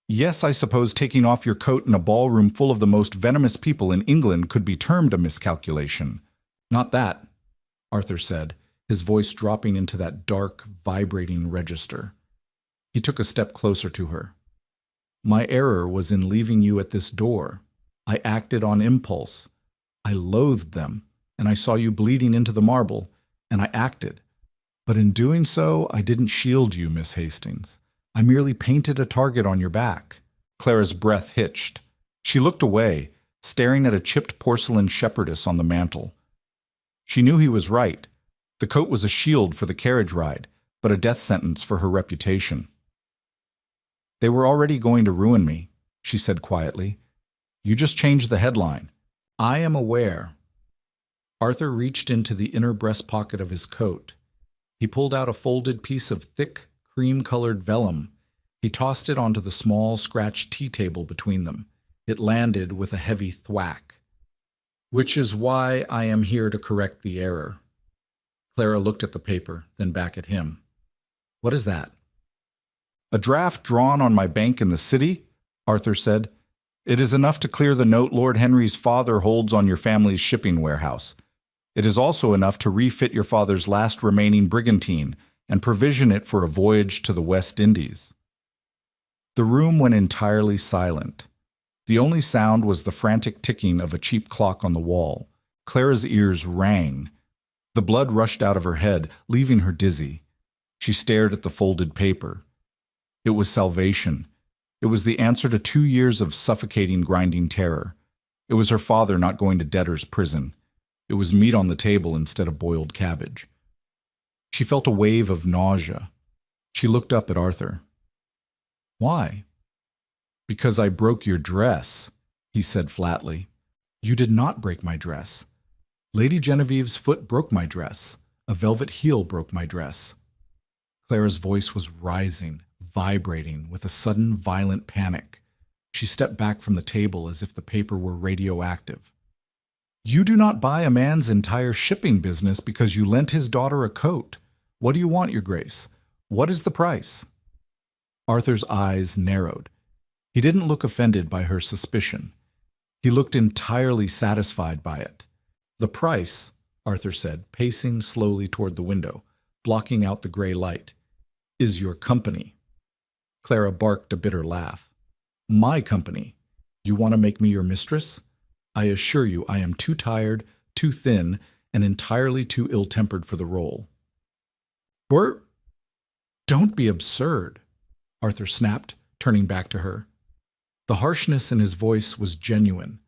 Yes, I suppose taking off your coat in a ballroom full of the most venomous people in England could be termed a miscalculation." "Not that," Arthur said, his voice dropping into that dark, vibrating register. He took a step closer to her. My error was in leaving you at this door. I acted on impulse. I loathed them, and I saw you bleeding into the marble, and I acted. But in doing so, I didn't shield you, Miss Hastings. I merely painted a target on your back. Clara's breath hitched. She looked away, staring at a chipped porcelain shepherdess on the mantel. She knew he was right. The coat was a shield for the carriage ride, but a death sentence for her reputation. They were already going to ruin me, she said quietly. You just changed the headline. I am aware. Arthur reached into the inner breast pocket of his coat. He pulled out a folded piece of thick, cream-colored vellum. He tossed it onto the small, scratched tea table between them. It landed with a heavy thwack. Which is why I am here to correct the error. Clara looked at the paper, then back at him. What is that? A draft drawn on my bank in the city, Arthur said. It is enough to clear the note Lord Henry's father holds on your family's shipping warehouse. It is also enough to refit your father's last remaining brigantine and provision it for a voyage to the West Indies. The room went entirely silent. The only sound was the frantic ticking of a cheap clock on the wall. Clara's ears rang. The blood rushed out of her head, leaving her dizzy. She stared at the folded paper. It was salvation. It was the answer to 2 years of suffocating, grinding terror. It was her father not going to debtor's prison. It was meat on the table instead of boiled cabbage. She felt a wave of nausea. She looked up at Arthur. Why? Because I broke your dress, he said flatly. You did not break my dress. Lady Genevieve's foot broke my dress. A velvet heel broke my dress. Clara's voice was rising, vibrating with a sudden violent panic. She stepped back from the table as if the paper were radioactive. You do not buy a man's entire shipping business because you lent his daughter a coat. What do you want, Your Grace? What is the price? Arthur's eyes narrowed. He didn't look offended by her suspicion. He looked entirely satisfied by it. The price, Arthur said, pacing slowly toward the window, blocking out the gray light, is your company. Clara barked a bitter laugh. My company? You want to make me your mistress? I assure you I am too tired, too thin, and entirely too ill-tempered for the role. Don't be absurd, Arthur snapped, turning back to her. The harshness in his voice was genuine.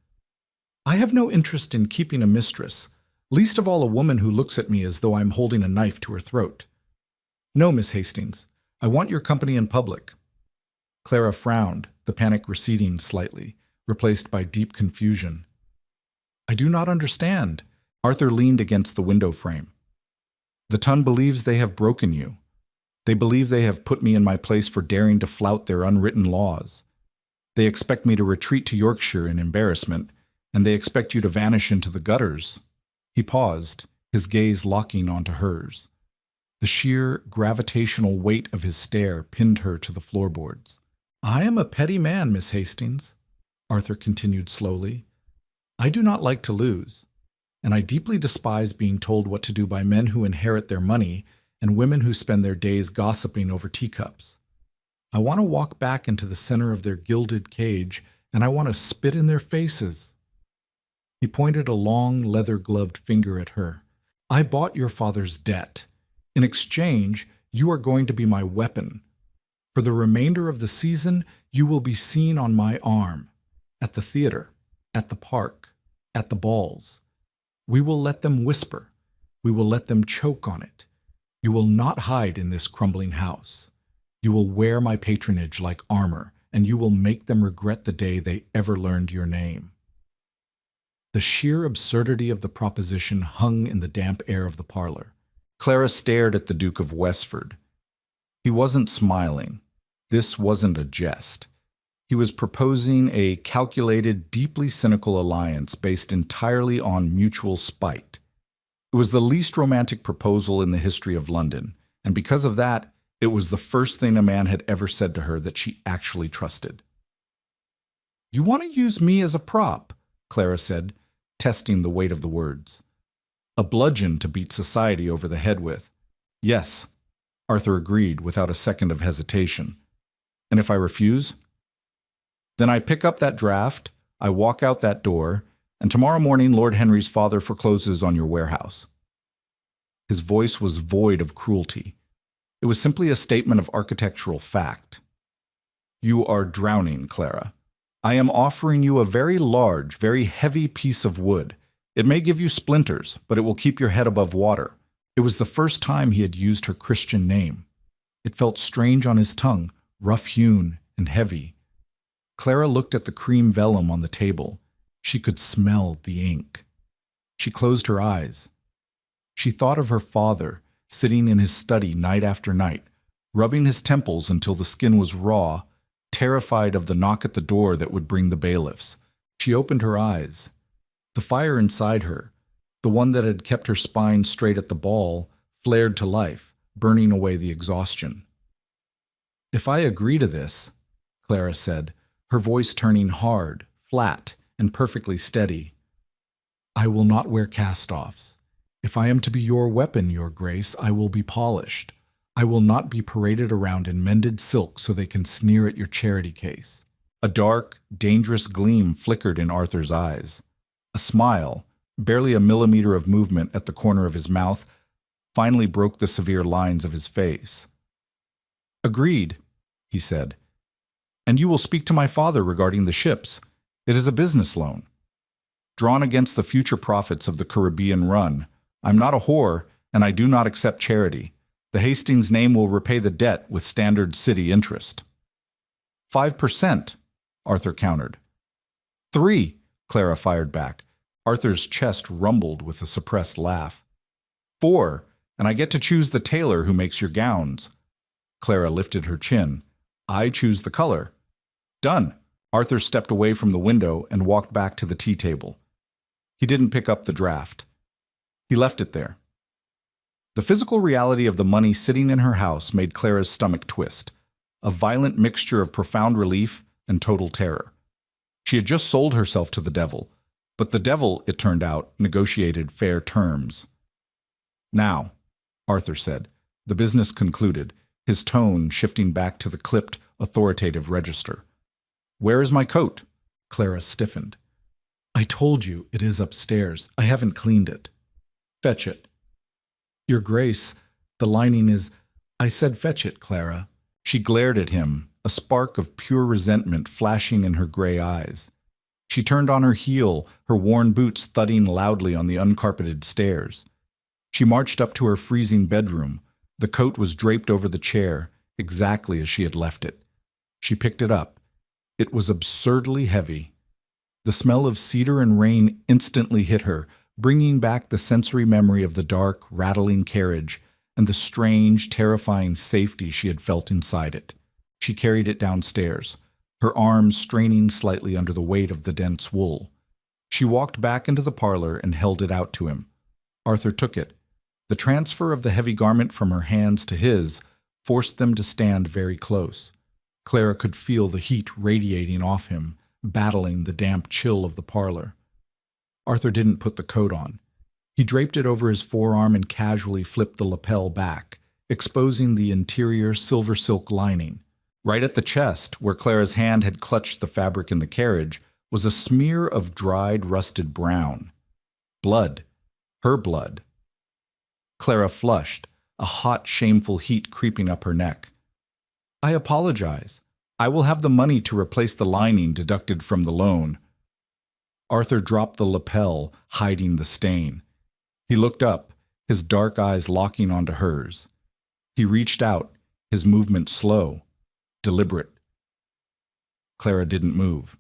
I have no interest in keeping a mistress, least of all a woman who looks at me as though I'm holding a knife to her throat. No, Miss Hastings, I want your company in public. Clara frowned, the panic receding slightly, replaced by deep confusion. I do not understand. Arthur leaned against the window frame. The Ton believes they have broken you. They believe they have put me in my place for daring to flout their unwritten laws. They expect me to retreat to Yorkshire in embarrassment, and they expect you to vanish into the gutters. He paused, his gaze locking onto hers. The sheer gravitational weight of his stare pinned her to the floorboards. I am a petty man, Miss Hastings, Arthur continued slowly. I do not like to lose, and I deeply despise being told what to do by men who inherit their money and women who spend their days gossiping over teacups. I want to walk back into the center of their gilded cage, and I want to spit in their faces. He pointed a long, leather-gloved finger at her. I bought your father's debt. In exchange, you are going to be my weapon. For the remainder of the season, you will be seen on my arm, at the theater, at the park, at the balls. We will let them whisper. We will let them choke on it. You will not hide in this crumbling house. You will wear my patronage like armor, and you will make them regret the day they ever learned your name. The sheer absurdity of the proposition hung in the damp air of the parlor. Clara stared at the Duke of Westford. He wasn't smiling. This wasn't a jest. He was proposing a calculated, deeply cynical alliance based entirely on mutual spite. It was the least romantic proposal in the history of London, and because of that, it was the first thing a man had ever said to her that she actually trusted. You want to use me as a prop, Clara said, testing the weight of the words. A bludgeon to beat society over the head with. Yes, Arthur agreed without a second of hesitation. And if I refuse? Then I pick up that draft, I walk out that door, and tomorrow morning Lord Henry's father forecloses on your warehouse. His voice was void of cruelty. It was simply a statement of architectural fact. You are drowning, Clara. I am offering you a very large, very heavy piece of wood. It may give you splinters, but it will keep your head above water. It was the first time he had used her Christian name. It felt strange on his tongue, rough-hewn and heavy. Clara looked at the cream vellum on the table. She could smell the ink. She closed her eyes. She thought of her father, sitting in his study night after night, rubbing his temples until the skin was raw, terrified of the knock at the door that would bring the bailiffs. She opened her eyes. The fire inside her, the one that had kept her spine straight at the ball, flared to life, burning away the exhaustion. If I agree to this, Clara said, her voice turning hard, flat, and perfectly steady, I will not wear cast-offs. If I am to be your weapon, Your Grace, I will be polished. I will not be paraded around in mended silk so they can sneer at your charity case. A dark, dangerous gleam flickered in Arthur's eyes. A smile, barely a millimeter of movement at the corner of his mouth, finally broke the severe lines of his face. Agreed, he said. And you will speak to my father regarding the ships. It is a business loan. Drawn against the future profits of the Caribbean run. I'm not a whore, and I do not accept charity. The Hastings name will repay the debt with standard city interest. 5%, Arthur countered. 3%, Clara fired back. Arthur's chest rumbled with a suppressed laugh. 4%, and I get to choose the tailor who makes your gowns. Clara lifted her chin. I choose the color. Done. Arthur stepped away from the window and walked back to the tea table. He didn't pick up the draft. He left it there. The physical reality of the money sitting in her house made Clara's stomach twist, a violent mixture of profound relief and total terror. She had just sold herself to the devil, but the devil, it turned out, negotiated fair terms. Now, Arthur said, the business concluded, his tone shifting back to the clipped, authoritative register. Where is my coat? Clara stiffened. I told you it is upstairs. I haven't cleaned it. Fetch it. Your Grace, the lining is... I said fetch it, Clara. She glared at him, a spark of pure resentment flashing in her gray eyes. She turned on her heel, her worn boots thudding loudly on the uncarpeted stairs. She marched up to her freezing bedroom. The coat was draped over the chair, exactly as she had left it. She picked it up. It was absurdly heavy. The smell of cedar and rain instantly hit her, bringing back the sensory memory of the dark, rattling carriage and the strange, terrifying safety she had felt inside it. She carried it downstairs, her arms straining slightly under the weight of the dense wool. She walked back into the parlor and held it out to him. Arthur took it. The transfer of the heavy garment from her hands to his forced them to stand very close. Clara could feel the heat radiating off him, battling the damp chill of the parlor. Arthur didn't put the coat on. He draped it over his forearm and casually flipped the lapel back, exposing the interior silver silk lining. Right at the chest, where Clara's hand had clutched the fabric in the carriage, was a smear of dried, rusted brown. Blood. Her blood. Clara flushed, a hot, shameful heat creeping up her neck. I apologize. I will have the money to replace the lining deducted from the loan. Arthur dropped the lapel, hiding the stain. He looked up, his dark eyes locking onto hers. He reached out, his movement slow, deliberate. Clara didn't move.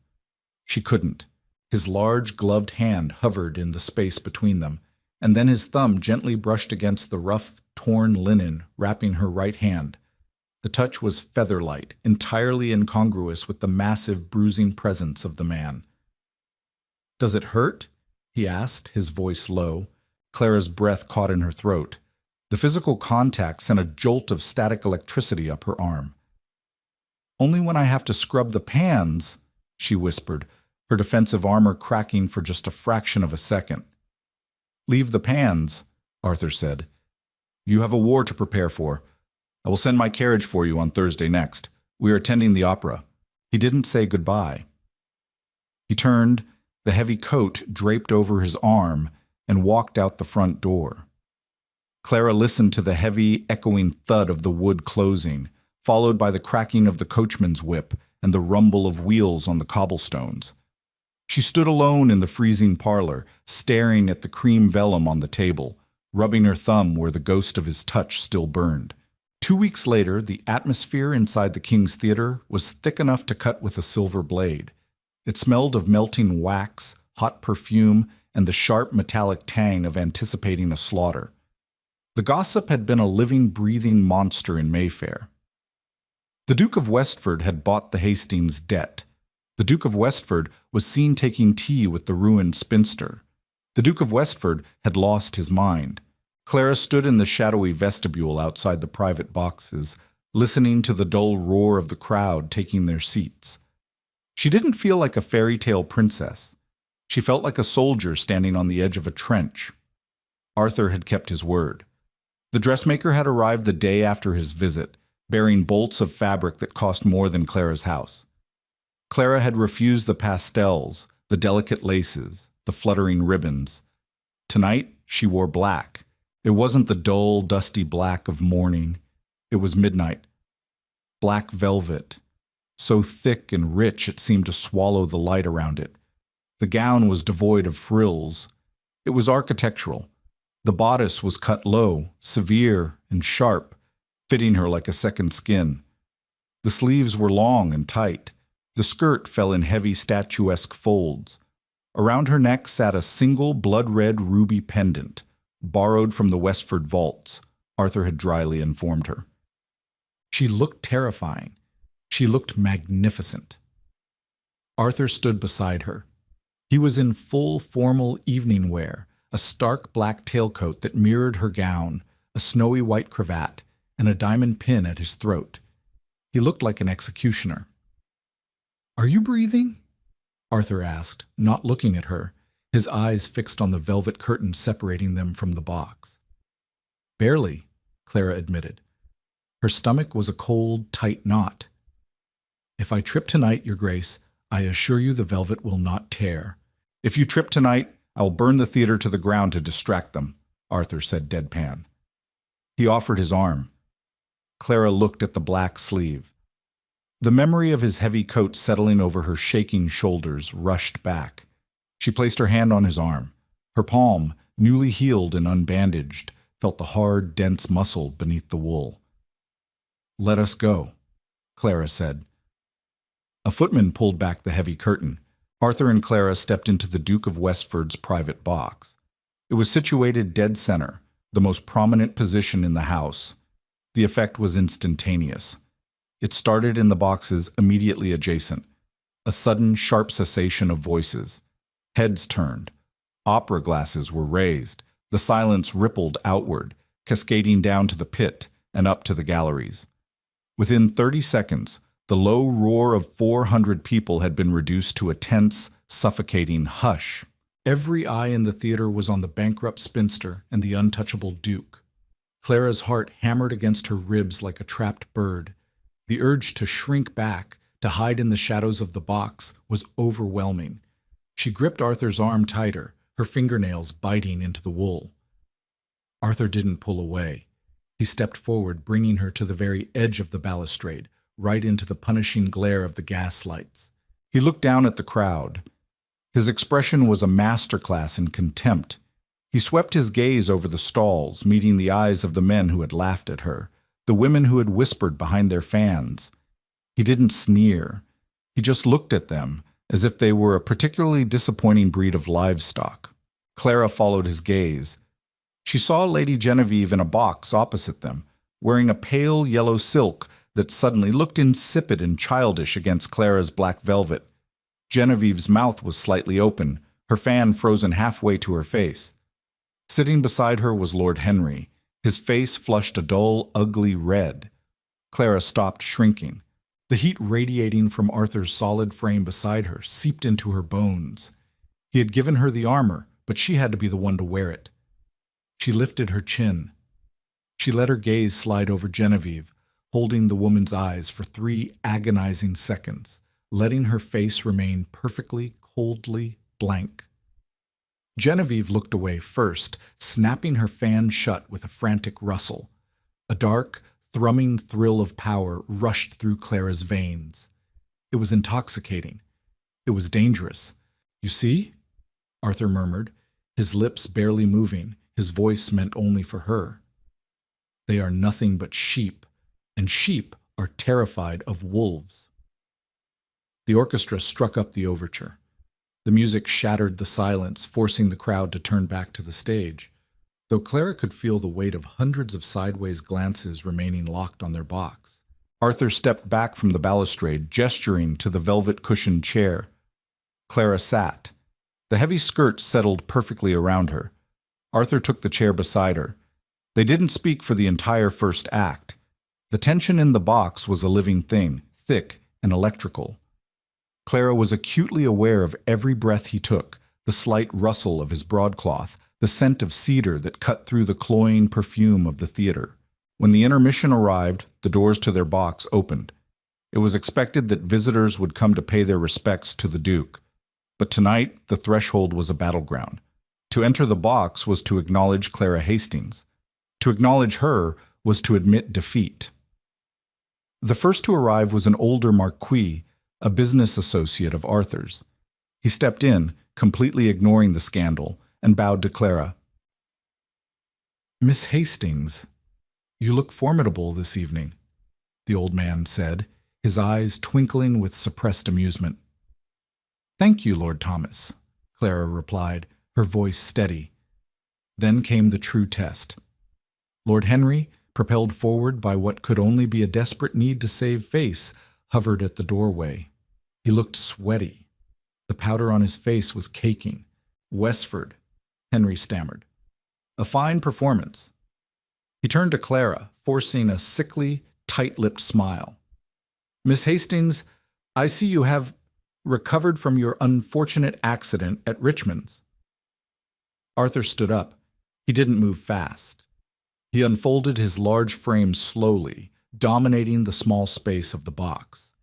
She couldn't. His large, gloved hand hovered in the space between them, and then his thumb gently brushed against the rough, torn linen wrapping her right hand. The touch was feather-light, entirely incongruous with the massive, bruising presence of the man. Does it hurt? He asked, his voice low. Clara's breath caught in her throat. The physical contact sent a jolt of static electricity up her arm. Only when I have to scrub the pans, she whispered, her defensive armor cracking for just a fraction of a second. "Leave the pans," Arthur said. "You have a war to prepare for. I will send my carriage for you on Thursday next. We are attending the opera." He didn't say goodbye. He turned, the heavy coat draped over his arm, and walked out the front door. Clara listened to the heavy, echoing thud of the wood closing, followed by the cracking of the coachman's whip and the rumble of wheels on the cobblestones. She stood alone in the freezing parlor, staring at the cream vellum on the table, rubbing her thumb where the ghost of his touch still burned. 2 weeks later, the atmosphere inside the King's Theater was thick enough to cut with a silver blade. It smelled of melting wax, hot perfume, and the sharp metallic tang of anticipating a slaughter. The gossip had been a living, breathing monster in Mayfair. The Duke of Westford had bought the Hastings debt. The Duke of Westford was seen taking tea with the ruined spinster. The Duke of Westford had lost his mind. Clara stood in the shadowy vestibule outside the private boxes, listening to the dull roar of the crowd taking their seats. She didn't feel like a fairy tale princess. She felt like a soldier standing on the edge of a trench. Arthur had kept his word. The dressmaker had arrived the day after his visit, bearing bolts of fabric that cost more than Clara's house. Clara had refused the pastels, the delicate laces, the fluttering ribbons. Tonight, she wore black. It wasn't the dull, dusty black of morning. It was midnight. Black velvet, so thick and rich it seemed to swallow the light around it. The gown was devoid of frills. It was architectural. The bodice was cut low, severe and sharp, fitting her like a second skin. The sleeves were long and tight. The skirt fell in heavy statuesque folds. Around her neck sat a single blood-red ruby pendant, borrowed from the Westford vaults, Arthur had dryly informed her. She looked terrifying. She looked magnificent. Arthur stood beside her. He was in full formal evening wear, a stark black tailcoat that mirrored her gown, a snowy white cravat, and a diamond pin at his throat. He looked like an executioner. "Are you breathing?" Arthur asked, not looking at her, his eyes fixed on the velvet curtain separating them from the box. "Barely," Clara admitted. Her stomach was a cold, tight knot. "If I trip tonight, Your Grace, I assure you the velvet will not tear. If you trip tonight, I will burn the theater to the ground to distract them," Arthur said deadpan. He offered his arm. Clara looked at the black sleeve. The memory of his heavy coat settling over her shaking shoulders rushed back. She placed her hand on his arm. Her palm, newly healed and unbandaged, felt the hard, dense muscle beneath the wool. "Let us go," Clara said. A footman pulled back the heavy curtain. Arthur and Clara stepped into the Duke of Westford's private box. It was situated dead center, the most prominent position in the house. The effect was instantaneous. It started in the boxes immediately adjacent. A sudden, sharp cessation of voices. Heads turned. Opera glasses were raised. The silence rippled outward, cascading down to the pit and up to the galleries. Within 30 seconds, the low roar of 400 people had been reduced to a tense, suffocating hush. Every eye in the theater was on the bankrupt spinster and the untouchable Duke. Clara's heart hammered against her ribs like a trapped bird. The urge to shrink back, to hide in the shadows of the box, was overwhelming. She gripped Arthur's arm tighter, her fingernails biting into the wool. Arthur didn't pull away. He stepped forward, bringing her to the very edge of the balustrade, right into the punishing glare of the gas lights. He looked down at the crowd. His expression was a masterclass in contempt. He swept his gaze over the stalls, meeting the eyes of the men who had laughed at her, the women who had whispered behind their fans. He didn't sneer. He just looked at them, as if they were a particularly disappointing breed of livestock. Clara followed his gaze. She saw Lady Genevieve in a box opposite them, wearing a pale yellow silk that suddenly looked insipid and childish against Clara's black velvet. Genevieve's mouth was slightly open, her fan frozen halfway to her face. Sitting beside her was Lord Henry. His face flushed a dull, ugly red. Clara stopped shrinking. The heat radiating from Arthur's solid frame beside her seeped into her bones. He had given her the armor, but she had to be the one to wear it. She lifted her chin. She let her gaze slide over Genevieve, holding the woman's eyes for 3 agonizing seconds, letting her face remain perfectly, coldly blank. Genevieve looked away first, snapping her fan shut with a frantic rustle. A dark, thrumming thrill of power rushed through Clara's veins. It was intoxicating. It was dangerous. "You see?" Arthur murmured, his lips barely moving, his voice meant only for her. "They are nothing but sheep, and sheep are terrified of wolves." The orchestra struck up the overture. The music shattered the silence, forcing the crowd to turn back to the stage, though Clara could feel the weight of hundreds of sideways glances remaining locked on their box. Arthur stepped back from the balustrade, gesturing to the velvet-cushioned chair. Clara sat. The heavy skirt settled perfectly around her. Arthur took the chair beside her. They didn't speak for the entire first act. The tension in the box was a living thing, thick and electrical. Clara was acutely aware of every breath he took, the slight rustle of his broadcloth, the scent of cedar that cut through the cloying perfume of the theater. When the intermission arrived, the doors to their box opened. It was expected that visitors would come to pay their respects to the Duke. But tonight, the threshold was a battleground. To enter the box was to acknowledge Clara Hastings. To acknowledge her was to admit defeat. The first to arrive was an older marquis, a business associate of Arthur's. He stepped in, completely ignoring the scandal, and bowed to Clara. "Miss Hastings, you look formidable this evening," the old man said, his eyes twinkling with suppressed amusement. "Thank you, Lord Thomas," Clara replied, her voice steady. Then came the true test. Lord Henry, propelled forward by what could only be a desperate need to save face, hovered at the doorway. He looked sweaty. The powder on his face was caking. "Westford," Henry stammered. "A fine performance." He turned to Clara, forcing a sickly, tight-lipped smile. "Miss Hastings, I see you have recovered from your unfortunate accident at Richmond's." Arthur stood up. He didn't move fast. He unfolded his large frame slowly, dominating the small space of the box.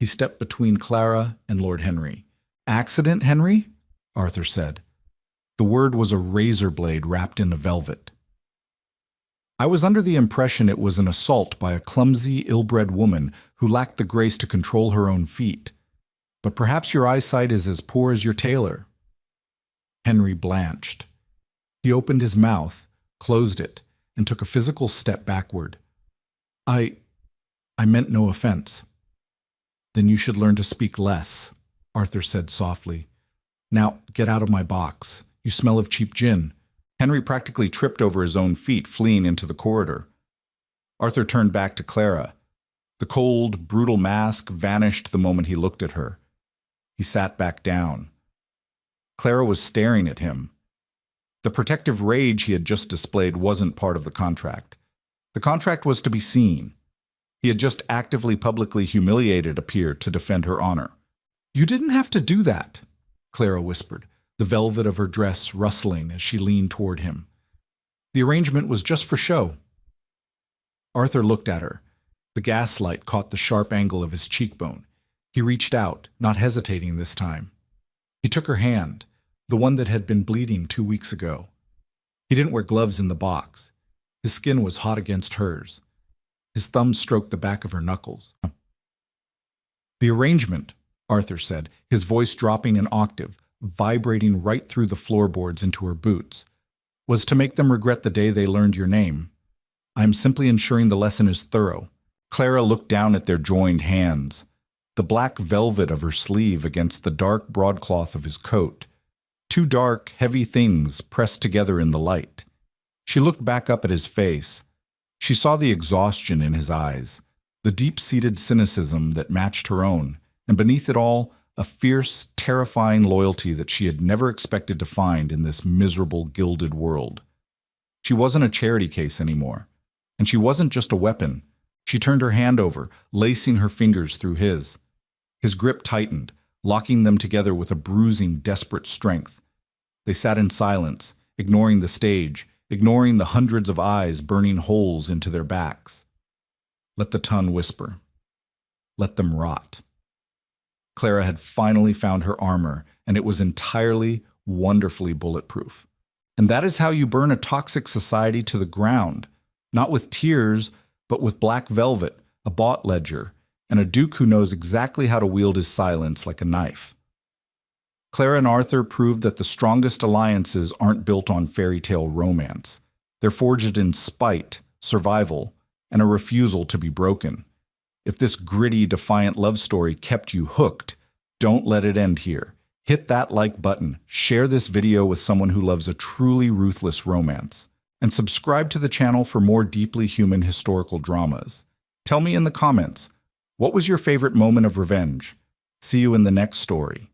He stepped between Clara and Lord Henry. "Accident, Henry?" Arthur said. The word was a razor blade wrapped in a velvet. "I was under the impression it was an assault by a clumsy, ill-bred woman who lacked the grace to control her own feet. But perhaps your eyesight is as poor as your tailor." Henry blanched. He opened his mouth, closed it, and took a physical step backward. I meant no offense." "Then you should learn to speak less," Arthur said softly. "Now, get out of my box. You smell of cheap gin." Henry practically tripped over his own feet, fleeing into the corridor. Arthur turned back to Clara. The cold, brutal mask vanished the moment he looked at her. He sat back down. Clara was staring at him. The protective rage he had just displayed wasn't part of the contract. The contract was to be seen. He had just actively publicly humiliated a peer to defend her honor. "You didn't have to do that," Clara whispered, the velvet of her dress rustling as she leaned toward him. "The arrangement was just for show." Arthur looked at her. The gaslight caught the sharp angle of his cheekbone. He reached out, not hesitating this time. He took her hand, the one that had been bleeding 2 weeks ago. He didn't wear gloves in the box. His skin was hot against hers. His thumb stroked the back of her knuckles. "The arrangement," Arthur said, his voice dropping an octave, vibrating right through the floorboards into her boots, "was to make them regret the day they learned your name. I am simply ensuring the lesson is thorough." Clara looked down at their joined hands, the black velvet of her sleeve against the dark broadcloth of his coat. 2 dark, heavy things pressed together in the light. She looked back up at his face. She saw the exhaustion in his eyes, the deep-seated cynicism that matched her own, and beneath it all, a fierce, terrifying loyalty that she had never expected to find in this miserable, gilded world. She wasn't a charity case anymore, and she wasn't just a weapon. She turned her hand over, lacing her fingers through his. His grip tightened, locking them together with a bruising, desperate strength. They sat in silence, ignoring the stage, ignoring the hundreds of eyes burning holes into their backs. Let the tongue whisper. Let them rot. Clara had finally found her armor, and it was entirely, wonderfully bulletproof. And that is how you burn a toxic society to the ground, not with tears, but with black velvet, a bought ledger, and a duke who knows exactly how to wield his silence like a knife. Clara and Arthur proved that the strongest alliances aren't built on fairy tale romance. They're forged in spite, survival, and a refusal to be broken. If this gritty, defiant love story kept you hooked, don't let it end here. Hit that like button, share this video with someone who loves a truly ruthless romance, and subscribe to the channel for more deeply human historical dramas. Tell me in the comments, what was your favorite moment of revenge? See you in the next story.